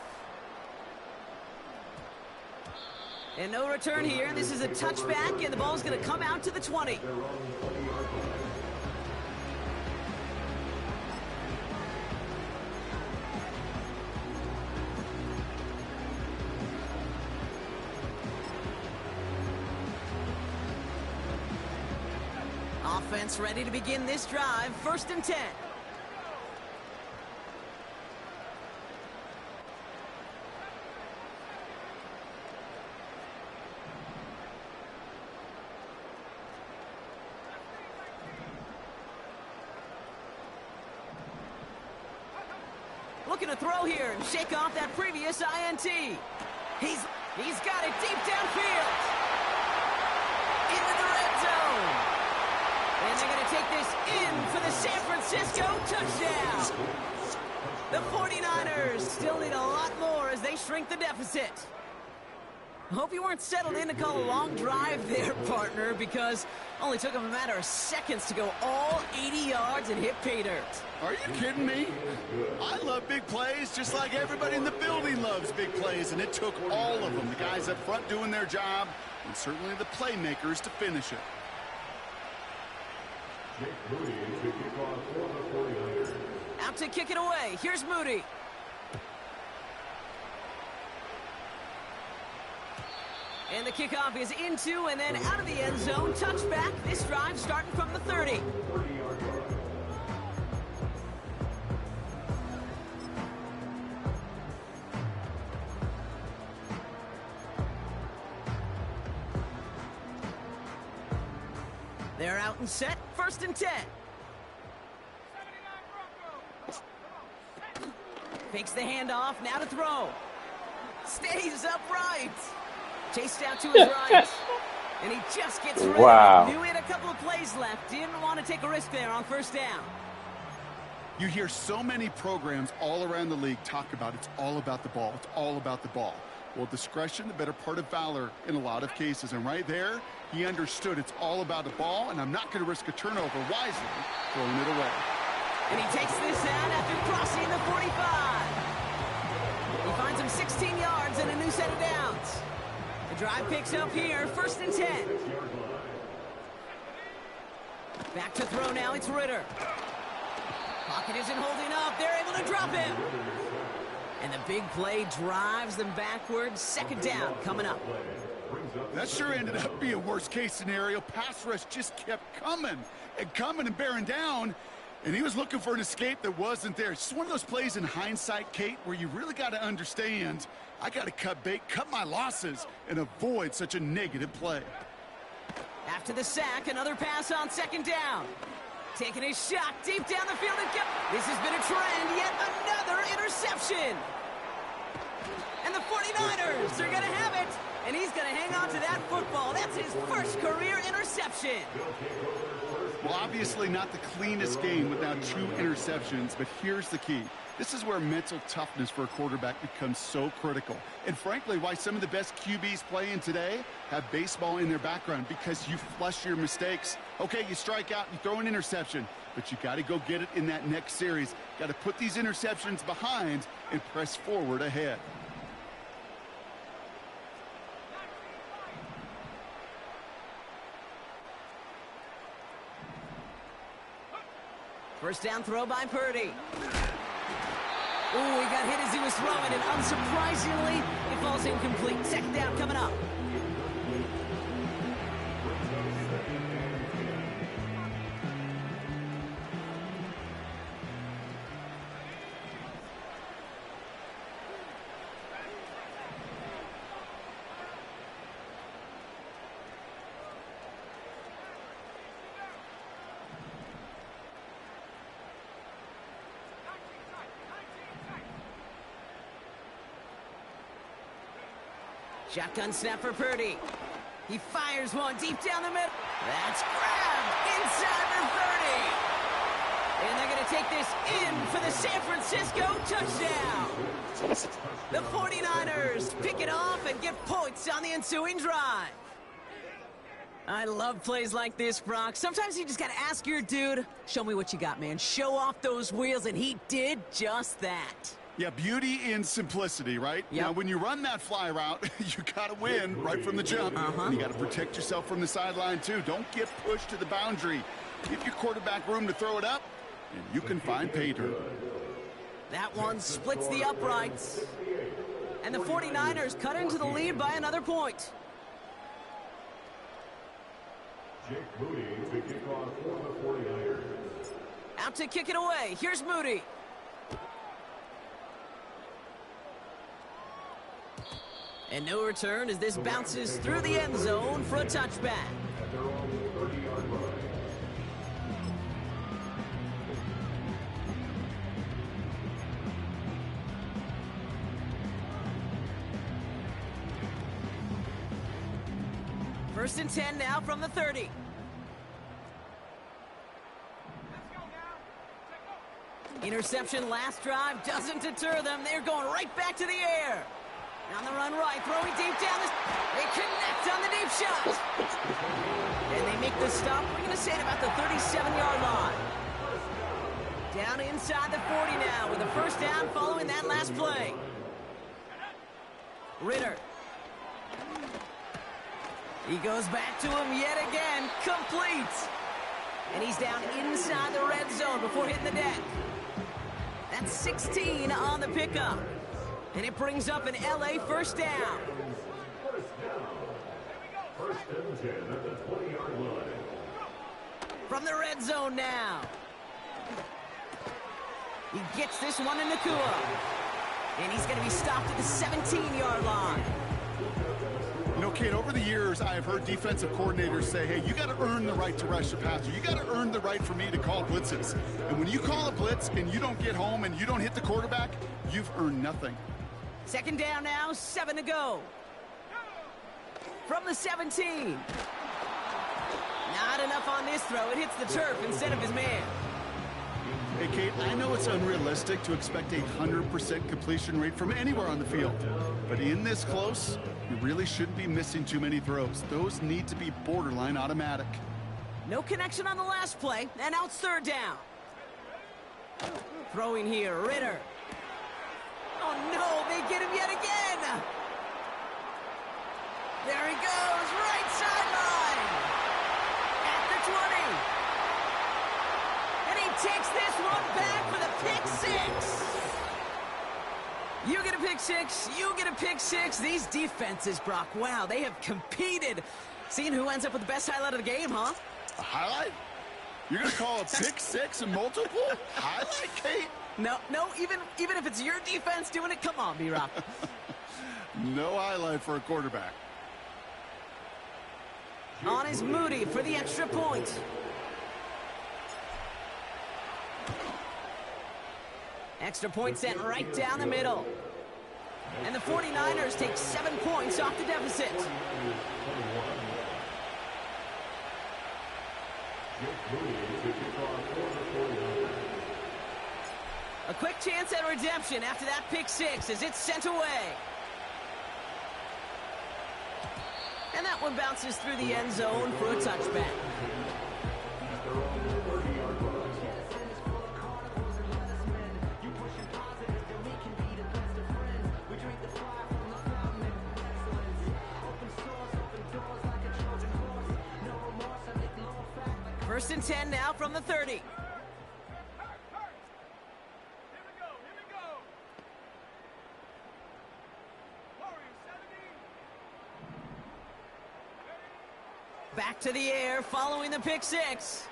And no return here. This is a touchback, and the ball's going to come out to the 20. Offense ready to begin this drive. First and 10. Looking to throw here and shake off that previous INT. He's got it deep downfield. Into the red zone. And they're going to take this in for the San Francisco touchdown. The 49ers still need a lot more as they shrink the deficit. I hope you weren't settled in to call a long drive there, partner, because only took them a matter of seconds to go all 80 yards and hit pay dirt. Are you kidding me? I love big plays just like everybody in the building loves big plays, and it took all of them, the guys up front doing their job, and certainly the playmakers to finish it. Out to kick it away. Here's Moody. And the kickoff is into and then out of the end zone. Touchback. This drive starting from the 30. They're out and set. First and 10. Fakes the handoff. Now to throw. Stays upright. Chased out to his right. And he just gets rid of it. Knew he had a couple of plays left. Didn't want to take a risk there on first down. You hear so many programs all around the league talk about it's all about the ball. It's all about the ball. Well, discretion, the better part of valor in a lot of cases. And right there, he understood it's all about the ball, and I'm not going to risk a turnover wisely, throwing it away. And he takes this out after crossing the 45. He finds him 16 yards and a new set of downs. The drive picks up here, first and 10. Back to throw now, it's Ritter. Pocket isn't holding up, they're able to drop him. And the big play drives them backwards. Second down coming up. That sure ended up being worst-case scenario. Pass rush just kept coming and bearing down, and he was looking for an escape that wasn't there. It's just one of those plays in hindsight, Kate, where you really got to understand, I got to cut bait, cut my losses, and avoid such a negative play. After the sack, another pass on second down. Taking his shot deep down the field. This has been a trend, yet another interception. And the 49ers are going to have it. And he's going to hang on to that football. That's his first career interception. Well, obviously not the cleanest game with now 2 interceptions, but here's the key. This is where mental toughness for a quarterback becomes so critical. And frankly, why some of the best QBs playing today have baseball in their background, because you flush your mistakes. Okay, you strike out, you throw an interception, but you got to go get it in that next series. Got to put these interceptions behind and press forward ahead. First down throw by Purdy. Ooh, he got hit as he was throwing, and unsurprisingly, it falls incomplete. Second down coming up. Shotgun snap for Purdy. He fires one deep down the middle. That's grabbed inside the 30. And they're going to take this in for the San Francisco touchdown. The 49ers pick it off and get points on the ensuing drive. I love plays like this, Brock. Sometimes you just got to ask your dude, show me what you got, man. Show off those wheels, and he did just that. Yeah, beauty in simplicity, right? Yep. Now, when you run that fly route, you got to win right from the jump. And you got to protect yourself from the sideline, too. Don't get pushed to the boundary. Give your quarterback room to throw it up, and you can find pay dirt. That one splits the uprights. And the 49ers cut into the lead by another point. Jake Moody to kick off for the 49ers. Out to kick it away. Here's Moody. And no return as this bounces through the end zone for a touchback. At their own 30-yard line. First and 10 now from the 30. Interception last drive doesn't deter them. They're going right back to the air. On the run right, throwing deep down. They connect on the deep shot. And they make the stop. We're going to say it about the 37-yard line. Down inside the 40 now with a first down following that last play. Ritter. He goes back to him yet again. Complete. And he's down inside the red zone before hitting the deck. That's 16 on the pickup. And it brings up an LA first down. First and 10 at the 20-yard line. From the red zone now. He gets this one in Nakua. And he's going to be stopped at the 17-yard line. You know, Kate, over the years, I have heard defensive coordinators say, hey, you got to earn the right to rush the passer. You got to earn the right for me to call blitzes. And when you call a blitz and you don't get home and you don't hit the quarterback, you've earned nothing. Second down now, 7 to go. From the 17. Not enough on this throw. It hits the turf instead of his man. Hey, Kate, I know it's unrealistic to expect a 100% completion rate from anywhere on the field. But in this close, you really shouldn't be missing too many throws. Those need to be borderline automatic. No connection on the last play, and now it's third down. Throwing here, Ritter. Oh, no, they get him yet again. There he goes, right sideline. At the 20. And he takes this one back for the pick six. You get a pick six. You get a pick six. These defenses, Brock, wow, they have competed. Seeing who ends up with the best highlight of the game, huh? A highlight? You're going to call a pick six and multiple? Highlight, Kate? No, even if it's your defense doing it, come on, B-Rock. No highlight for a quarterback. On is Moody for the extra point. Extra point sent right down the middle. And the 49ers take 7 points off the deficit. A quick chance at redemption after that pick six as it's sent away. And that one bounces through the end zone for a touchback. First and 10 now from the 30. Back to the air following the pick six.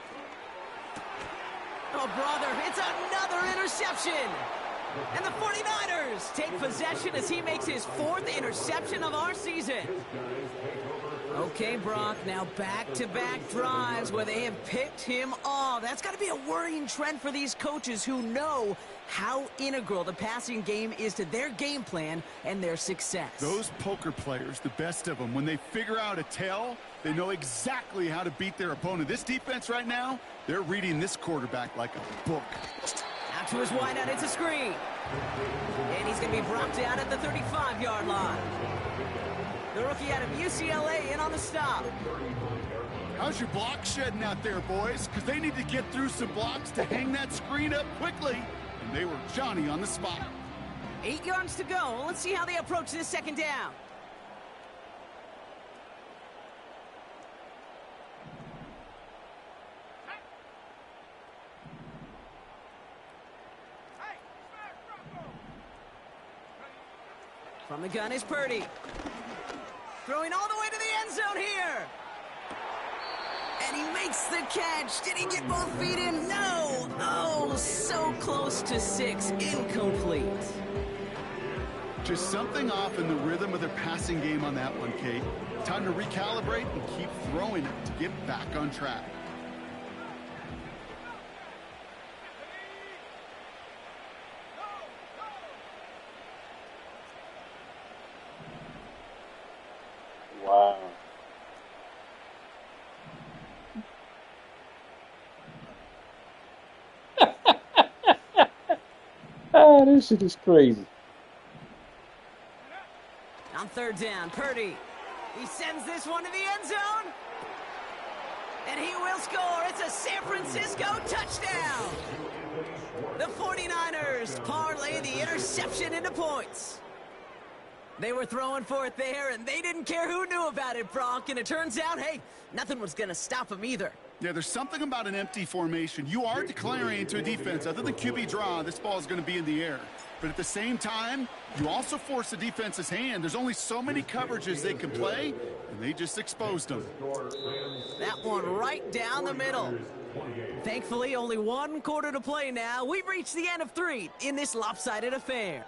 Oh, brother, it's another interception. And the 49ers take possession as he makes his 4th interception of our season. Okay, Brock, now back-to-back drives where they have picked him off. That's got to be a worrying trend for these coaches who know how integral the passing game is to their game plan and their success. Those poker players, the best of them, when they figure out a tell, they know exactly how to beat their opponent. This defense right now, they're reading this quarterback like a book. Out to his wideout, it's a screen. And he's going to be brought down at the 35-yard line. The rookie out of UCLA in on the stop. How's your block shedding out there, boys? Because they need to get through some blocks to hang that screen up quickly. And they were Johnny on the spot. 8 yards to go. Let's see how they approach this second down. From the gun is Purdy. Throwing all the way to the end zone here. And he makes the catch. Did he get both feet in? No. Oh, so close to 6. Incomplete. Just something off in the rhythm of their passing game on that one, Kate. Time to recalibrate and keep throwing it to get back on track. Wow. Oh, this shit is crazy. On third down, Purdy. He sends this one to the end zone. And he will score. It's a San Francisco touchdown. The 49ers parlay the interception into points. They were throwing for it there, and they didn't care who knew about it, Brock. And it turns out, hey, nothing was going to stop them either. Yeah, there's something about an empty formation. You are declaring to a defense, other than QB draw, this ball is going to be in the air. But at the same time, you also force the defense's hand. There's only so many coverages they can play, and they just exposed them. That one right down the middle. Thankfully, only 1 quarter to play now. We've reached the end of 3 in this lopsided affair.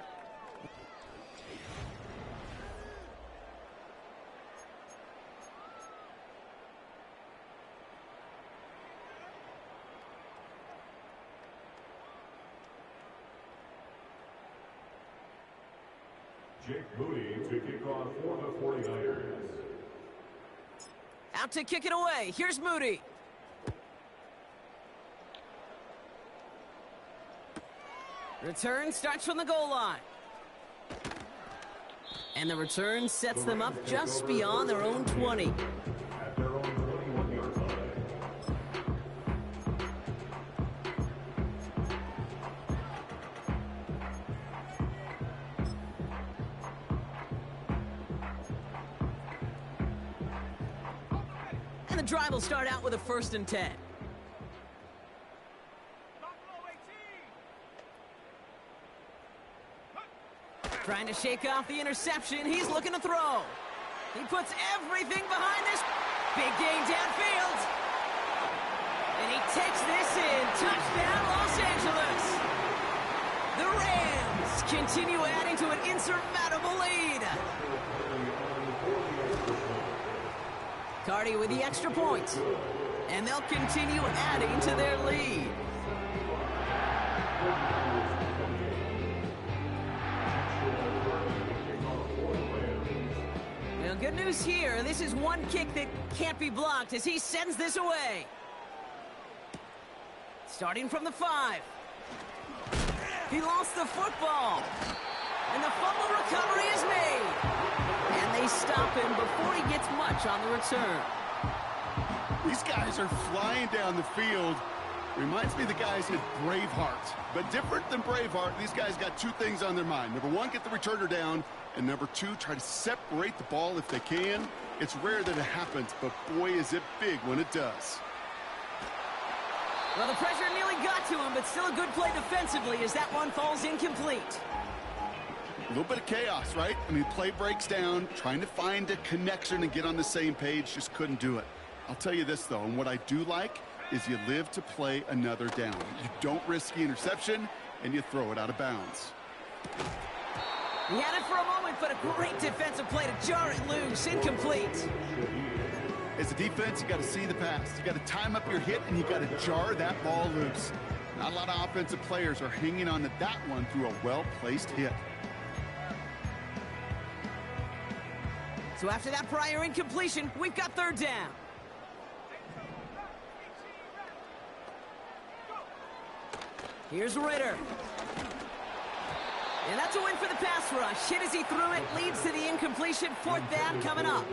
Jake Moody to kick off for the 49ers. Out to kick it away. Here's Moody. Return starts from the goal line. And the return sets them up just beyond their own 20. At their own 21-yard line. And the drive will start out with a 1st and 10. Trying to shake off the interception. He's looking to throw. He puts everything behind this. Big gain downfield. And he takes this in. Touchdown, Los Angeles. The Rams continue adding to an insurmountable lead. Cardi with the extra point. And they'll continue adding to their lead. Well, good news here. This is one kick that can't be blocked as he sends this away. Starting from the 5. He lost the football. And the fumble recovery is made. And they stop him before he gets much on the return. These guys are flying down the field. Reminds me of the guys at Braveheart. But different than Braveheart, these guys got two things on their mind. Number one, get the returner down. And number two, try to separate the ball if they can. It's rare that it happens, but boy, is it big when it does. Well, the pressure nearly got to him, but still a good play defensively as that one falls incomplete. A little bit of chaos, right? I mean, play breaks down, trying to find a connection and get on the same page, just couldn't do it. I'll tell you this, though, and what I do like is you live to play another down. You don't risk the interception, and you throw it out of bounds. He had it for a moment, but a great defensive play to jar it loose. Incomplete. As a defense, you got to see the pass. You got to time up your hit, and you got to jar that ball loose. Not a lot of offensive players are hanging on to that one through a well-placed hit. So after that prior incompletion, we've got third down. Here's Ritter. And that's a win for the pass rush. Hit as he threw it, leads to the incompletion. Fourth down coming up.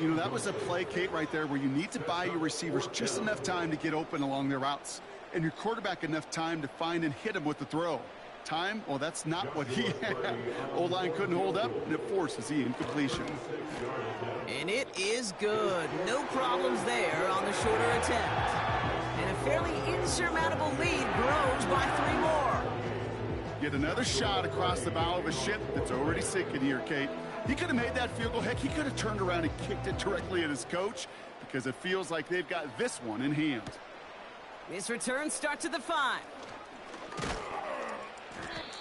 You know, that was a play, Kate, right there where you need to buy your receivers just enough time to get open along their routes. And your quarterback enough time to find and hit him with the throw. Time, well, that's not what he had. O-line couldn't hold up, and it forces the incompletion. And it is good. No problems there on the shorter attempt. And a fairly insurmountable lead grows by 3 more. Get another shot across the bow of a ship that's already sinking here, Kate. He could have made that field goal. Heck, he could have turned around and kicked it directly at his coach because it feels like they've got this one in hand. This return starts at the 5.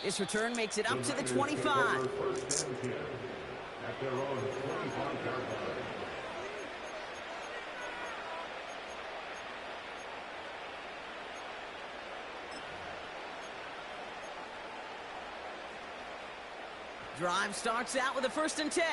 This return makes it up to the 25. Drive starts out with a 1st and 10.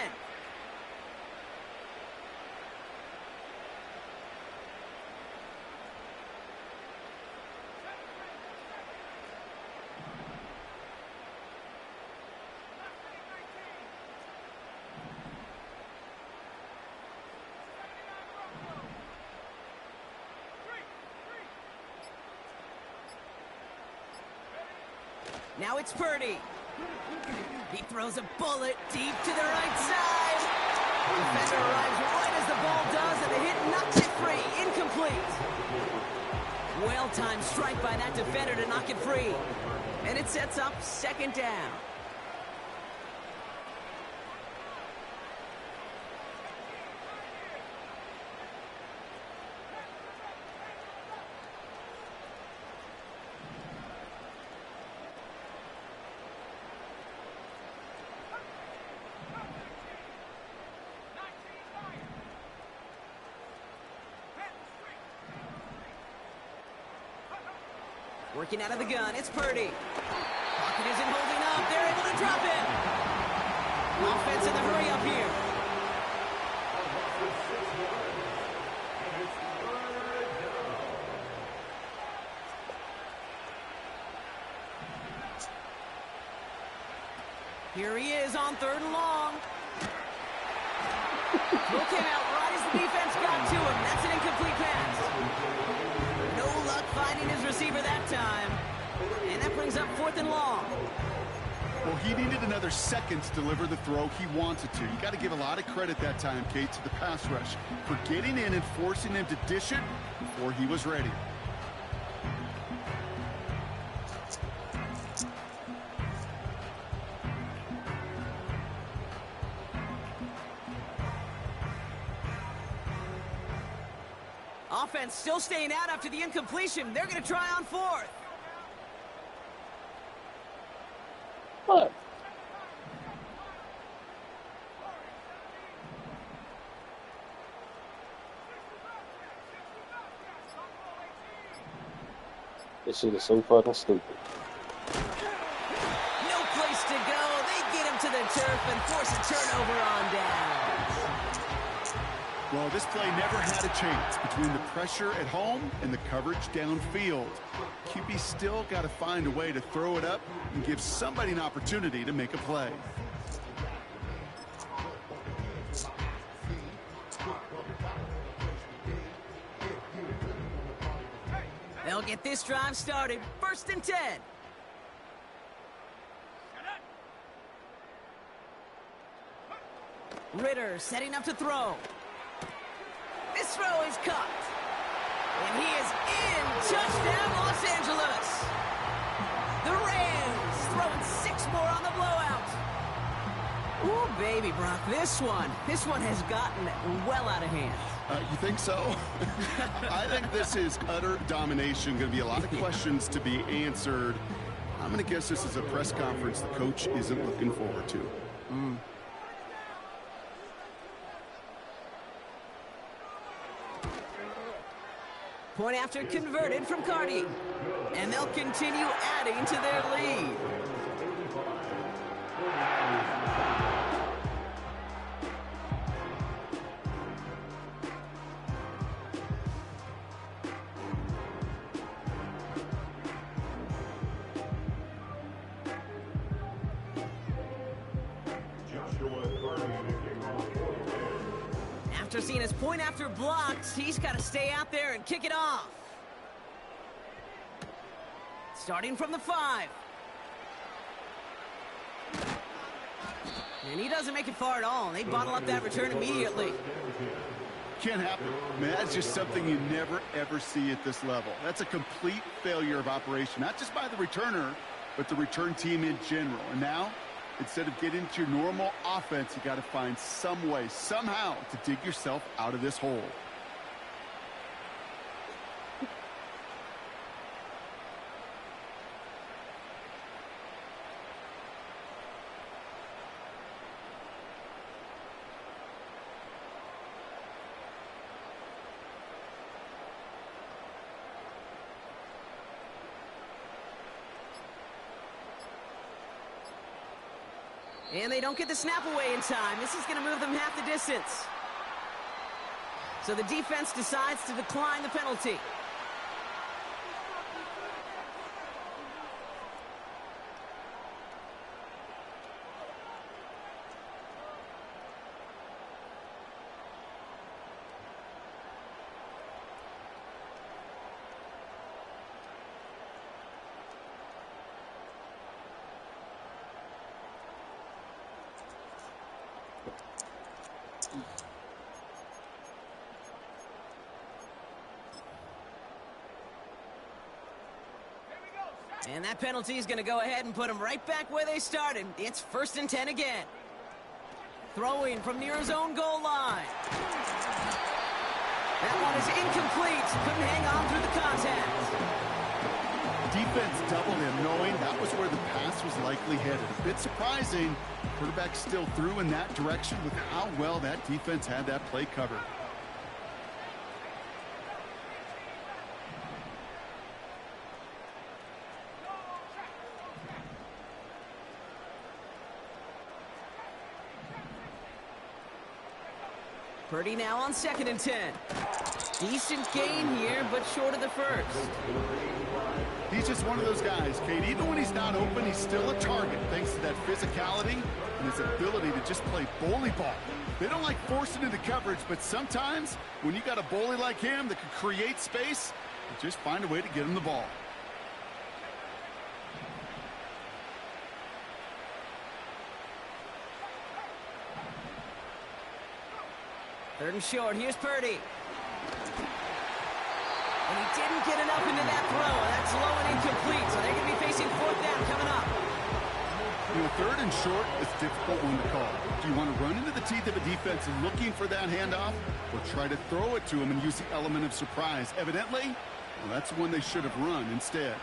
Now it's Purdy. He throws a bullet deep to the right side. The defender arrives right as the ball does, and the hit knocks it free. Incomplete. Well-timed strike by that defender to knock it free. And it sets up 2nd down. Working out of the gun, it's Purdy. Pocket isn't holding up. They're able to drop it. Offense in the hurry up here. Here he is on 3rd and long. Throw came out right as the defense got to him. That's an incomplete pass. No luck finding his receiver that time. And that brings up 4th and long. Well, he needed another second to deliver the throw he wanted to. You got to give a lot of credit that time, Kate, to the pass rush for getting in and forcing him to dish it before he was ready. Offense still staying out after the incompletion. They're going to try on fourth. What? This shit is so fucking stupid. No place to go. They get him to the turf and force a turnover on down. Well, this play never had a chance between the pressure at home and the coverage downfield. QB still got to find a way to throw it up and give somebody an opportunity to make a play. They'll get this drive started. 1st and 10. Ritter setting up to throw. This throw is caught. And he is in. Touchdown, Los Angeles. The Rams throwing 6 more on the blowout. Ooh, baby, Brock, this one has gotten well out of hand. You think so? I think this is utter domination. Going to be a lot of questions to be answered. I'm going to guess this is a press conference the coach isn't looking forward to. Point after converted from Cardi. And they'll continue adding to their lead. After seeing his point after blocked, he's got to stay out there and kick it off. Starting from the 5. And he doesn't make it far at all. They bottle up that return immediately. Can't happen. Man, that's just something you never, ever see at this level. That's a complete failure of operation, not just by the returner, but the return team in general. And now, instead of getting to your normal offense, you got to find some way, somehow, to dig yourself out of this hole. And they don't get the snap away in time. This is going to move them half the distance. So the defense decides to decline the penalty. And that penalty is going to go ahead and put them right back where they started. It's 1st and 10 again. Throwing from near his own goal line. That one is incomplete. Couldn't hang on through the contact. Defense doubled him, knowing that was where the pass was likely headed. A bit surprising. Quarterback still threw in that direction with how well that defense had that play covered. Purdy now on 2nd and 10. Decent gain here, but short of the first. He's just one of those guys, Kate. Even when he's not open, he's still a target thanks to that physicality and his ability to just play bully ball. They don't like forcing into coverage, but sometimes when you got a bully like him that can create space, you just find a way to get him the ball. Third and short. Here's Purdy. And he didn't get enough into that throw. That's low and incomplete, so they're going to be facing 4th down coming up. You know, third and short is a difficult one to call. Do you want to run into the teeth of a defense looking for that handoff, or try to throw it to them and use the element of surprise? Evidently, well, that's the one they should have run instead.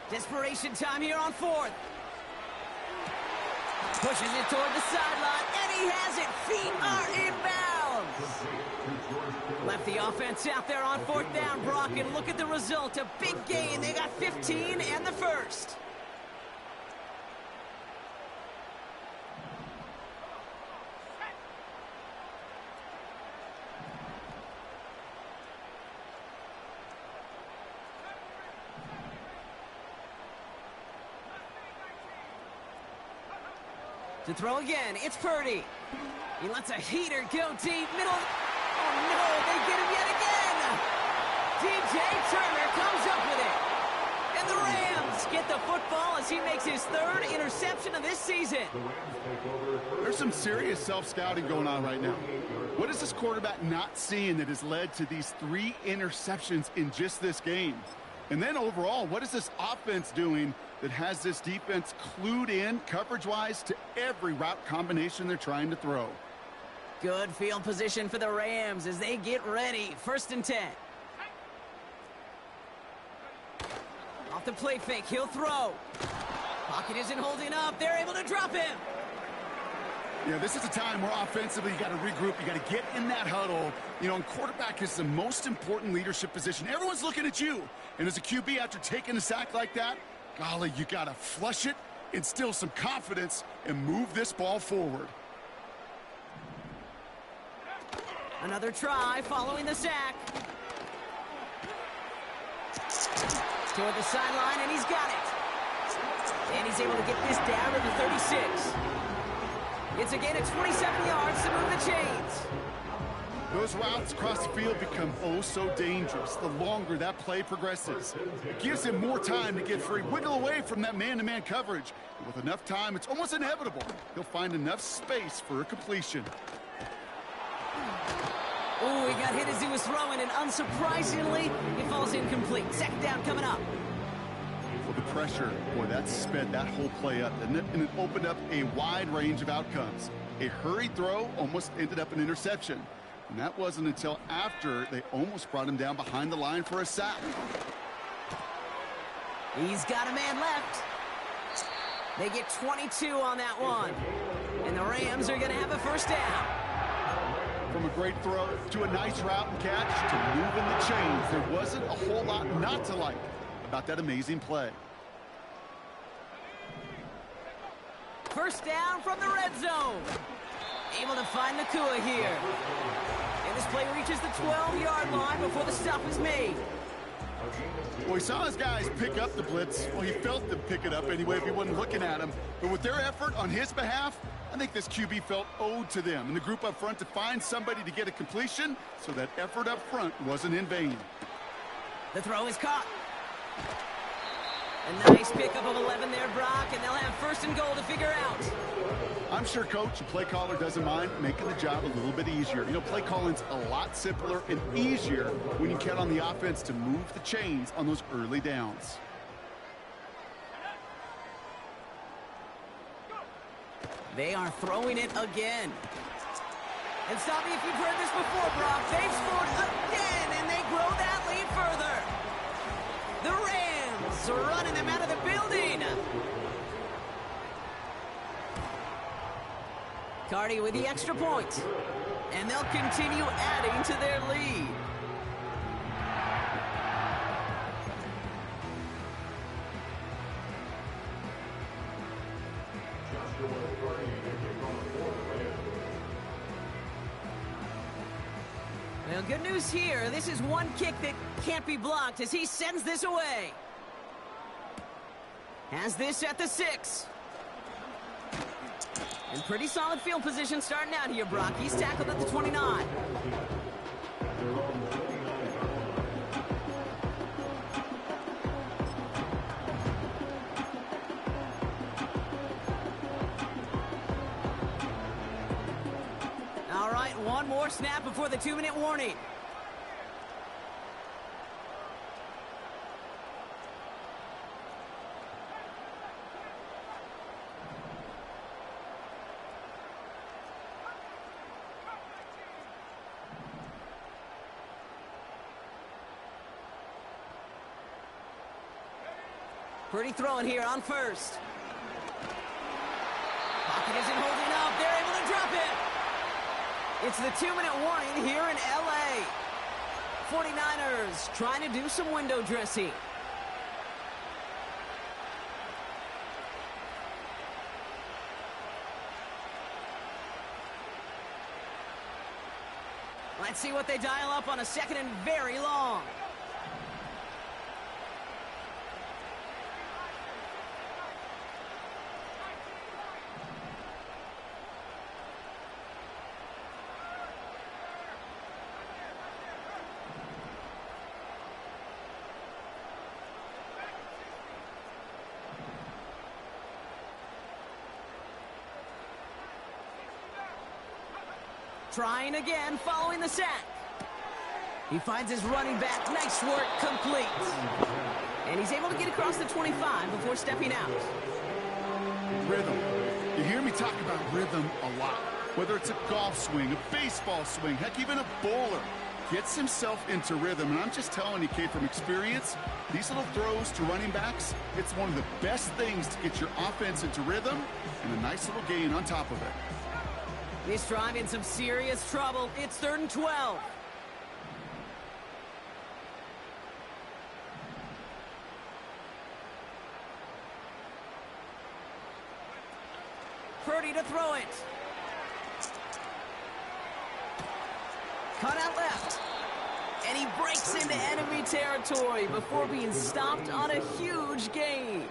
Desperation time here on fourth. Pushes it toward the sideline, and he has it. Feet are inbounds. Left the offense out there on fourth down, Brock, and look at the result. A big gain. They got 15 and the first. To throw again, it's Purdy. He lets a heater go deep, middle. Oh no, they get him yet again. DJ Turner comes up with it. And the Rams get the football as he makes his third interception of this season. There's some serious self-scouting going on right now. What is this quarterback not seeing that has led to these 3 interceptions in just this game? And then overall, what is this offense doing that has this defense clued in coverage-wise to every route combination they're trying to throw? Good field position for the Rams as they get ready. 1st and 10. Off the play fake, he'll throw. Pocket isn't holding up. They're able to drop him. Yeah, this is a time where offensively you got to regroup. You got to get in that huddle. You know, and quarterback is the most important leadership position. Everyone's looking at you. And as a QB, after taking a sack like that, golly, you got to flush it, instill some confidence, and move this ball forward. Another try following the sack. Toward the sideline, and he's got it. And he's able to get this down to the 36. It's a gain of 27 yards to move the chains. Those routes across the field become oh so dangerous the longer that play progresses. It gives him more time to get free, wiggle away from that man-to-man coverage. And with enough time, it's almost inevitable he'll find enough space for a completion. Oh, he got hit as he was throwing, and unsurprisingly, he falls incomplete. 2nd down coming up. Well, the pressure, boy, that sped that whole play up, didn't it? And it opened up a wide range of outcomes. A hurried throw almost ended up an interception. And that wasn't until after they almost brought him down behind the line for a sack. He's got a man left. They get 22 on that one. And the Rams are going to have a 1st down. From a great throw to a nice route and catch to moving the chains, there wasn't a whole lot not to like about that amazing play. 1st down from the red zone. Able to find Nakua here. And this play reaches the 12-yard line before the stop is made. Well, he saw his guys pick up the blitz. Well, he felt them pick it up anyway if he wasn't looking at him. But with their effort on his behalf, I think this QB felt owed to them and the group up front to find somebody to get a completion so that effort up front wasn't in vain. The throw is caught. A nice pickup of 11 there, Brock, and they'll have 1st and goal to figure out. I'm sure coach and play caller doesn't mind making the job a little bit easier. You know, play calling's a lot simpler and easier when you count on the offense to move the chains on those early downs. They are throwing it again. And stop me if you've heard this before, Brock. They've scored again, and they grow that lead further. The Rams are running them out of the building. Cardi with the extra point. And they'll continue adding to their lead. Well, good news here. This is one kick that can't be blocked as he sends this away. Has this at the 6. And pretty solid field position starting out here, Brock. He's tackled at the 29. One more snap before the 2-minute warning. Pretty throwing here on first. Pocket isn't holding up. They're able to drop it. It's the 2-minute warning here in L.A. 49ers trying to do some window dressing. Let's see what they dial up on a second and very long. Trying again, following the sack. He finds his running back. Nice work, complete. And he's able to get across the 25 before stepping out. Rhythm. You hear me talk about rhythm a lot. Whether it's a golf swing, a baseball swing, heck, even a bowler. Gets himself into rhythm. And I'm just telling you, Kate, from experience, these little throws to running backs, it's one of the best things to get your offense into rhythm and a nice little gain on top of it. This drive in some serious trouble. It's 3rd and 12. Purdy to throw it. Cut out left. And he breaks into enemy territory before being stopped on a huge gain.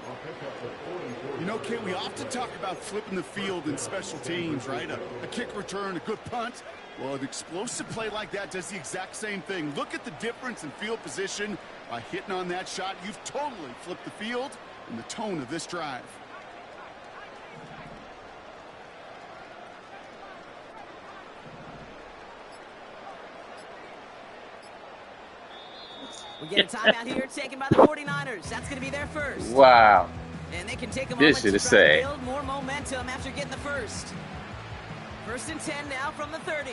You know, Kate, we often talk about flipping the field in special teams, right? A kick return, a good punt. Well, an explosive play like that does the exact same thing. Look at the difference in field position. By hitting on that shot, you've totally flipped the field and the tone of this drive. We get a timeout here taken by the 49ers. That's going to be their first. Wow. And they can take a moment This to is try to say. build more momentum after getting the first. 1st and 10 now from the 30.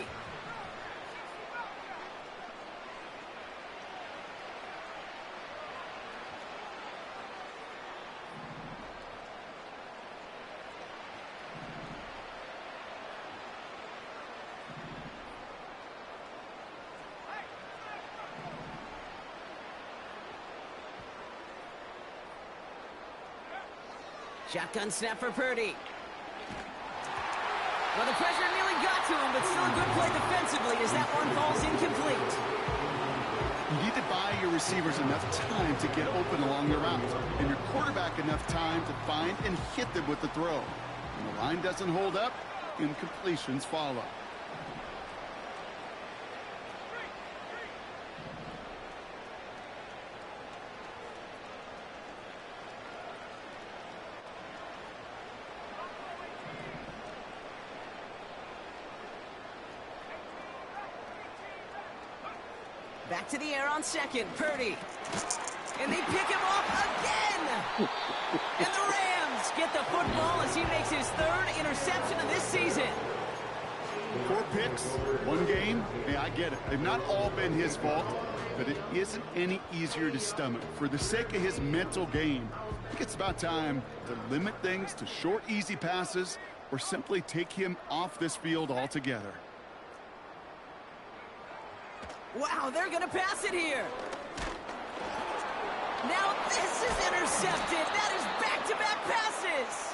Shotgun snap for Purdy. Well, the pressure nearly got to him, but still a good play defensively as that one falls incomplete. You need to buy your receivers enough time to get open along the route, and your quarterback enough time to find and hit them with the throw. When the line doesn't hold up, incompletions follow. Back to the air on second, Purdy. And they pick him off again! And the Rams get the football as he makes his 3rd interception of this season. 4 picks, 1 game. Hey, I get it. They've not all been his fault, but it isn't any easier to stomach. For the sake of his mental game, I think it's about time to limit things to short, easy passes or simply take him off this field altogether. Wow, they're going to pass it here. Now this is intercepted. That is back-to-back passes.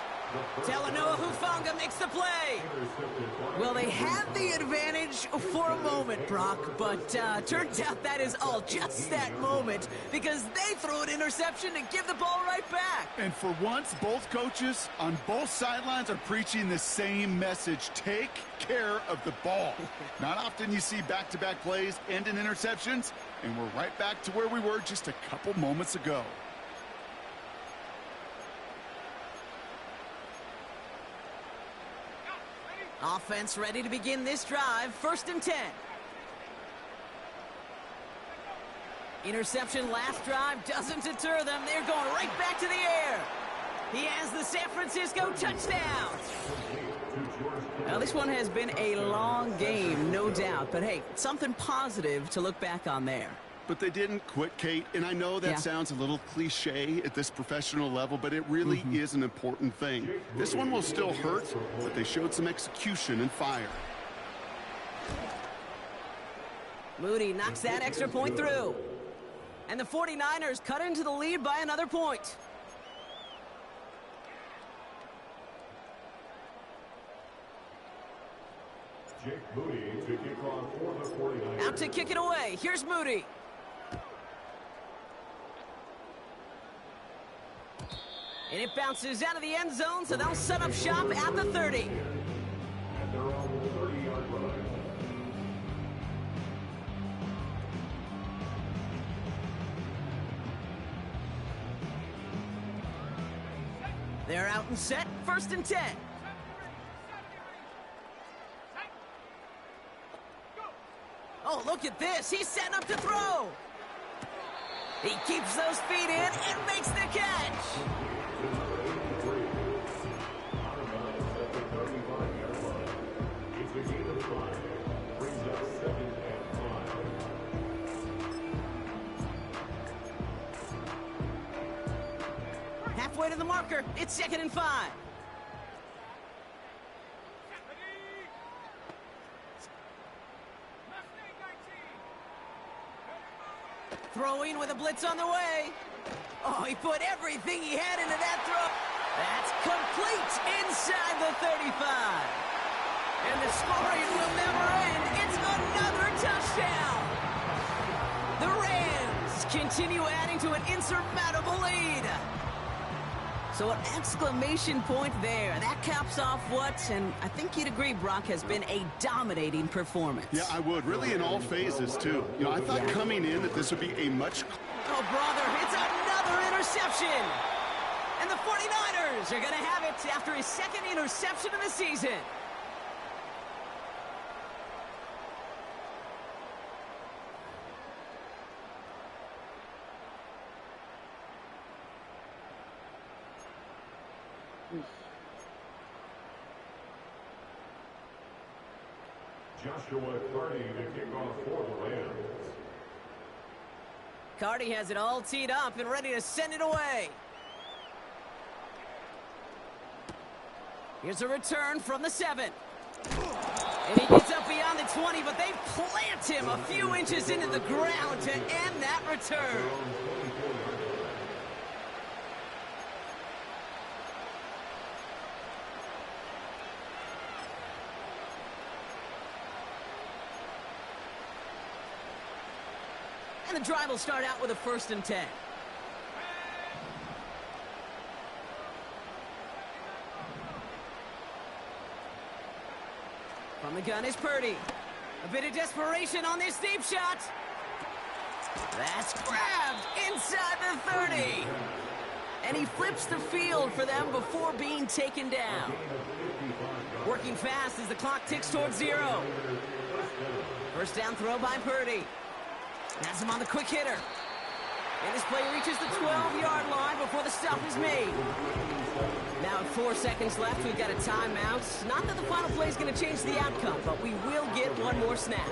Talanoa Hufanga makes the play. Well, they had the advantage for a moment, Brock, but turns out that is all just that moment because they throw an interception and give the ball right back. And for once, both coaches on both sidelines are preaching the same message. Take care of the ball. Not often you see back-to-back plays end in interceptions, and we're right back to where we were just a couple moments ago. Offense ready to begin this drive. 1st and 10. Interception last drive doesn't deter them. They're going right back to the air. He has the San Francisco touchdown. Now, this one has been a long game, no doubt. But, hey, something positive to look back on there. But they didn't quit, Kate, and I know that sounds a little cliche at this professional level, but it really is an important thing. This one will still hurt, but they showed some execution and fire. Moody knocks that extra point through. And the 49ers cut into the lead by another point. Jake Moody to kick off for the 49ers. Out to kick it away. Here's Moody. And it bounces out of the end zone, so they'll set up shop at the 30. And they're on the 30-yard line. They're out and set. 1st and 10. Oh, look at this. He's setting up to throw. He keeps those feet in and makes the catch. It's a gain of 5. Brings up 2nd and 5. Halfway to the marker. It's 2nd and 5. Throwing with a blitz on the way. Oh, he put everything he had into that throw. That's complete inside the 35. And the scoring will never end. It's another touchdown. The Rams continue adding to an insurmountable lead. So an exclamation point there. That caps off what, and I think you'd agree, Brock, has been a dominating performance. Yeah, I would. Really in all phases, too. You know, I thought coming in that this would be a much... Oh, brother, it's another interception. And the 49ers are going to have it after his 2nd interception of the season. Joshua Carney to kick off for the Rams. Cardi has it all teed up and ready to send it away. Here's a return from the 7. And he gets up beyond the 20, but they plant him a few inches into the ground to end that return. And the drive will start out with a 1st and 10. From the gun is Purdy. A bit of desperation on this deep shot. That's grabbed inside the 30. And he flips the field for them before being taken down. Working fast as the clock ticks towards 0. First down throw by Purdy. Has him on the quick hitter. And this play reaches the 12-yard line before the stop is made. Now, with 4 seconds left, we've got a timeout. Not that the final play is going to change the outcome, but we will get one more snap.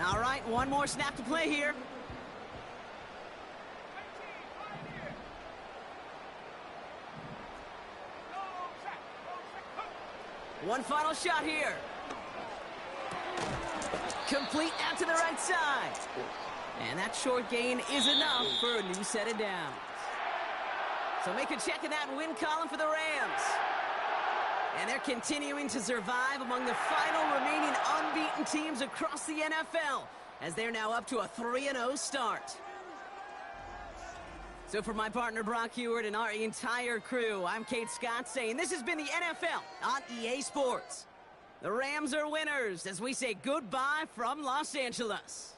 All right, one more snap to play here. One final shot here. Complete out to the right side. And that short gain is enough for a new set of downs. So make a check in that win column for the Rams. And they're continuing to survive among the final remaining unbeaten teams across the NFL, as they're now up to a 3-0 start. So for my partner Brock Heward and our entire crew, I'm Kate Scott saying this has been the NFL on EA Sports. The Rams are winners as we say goodbye from Los Angeles.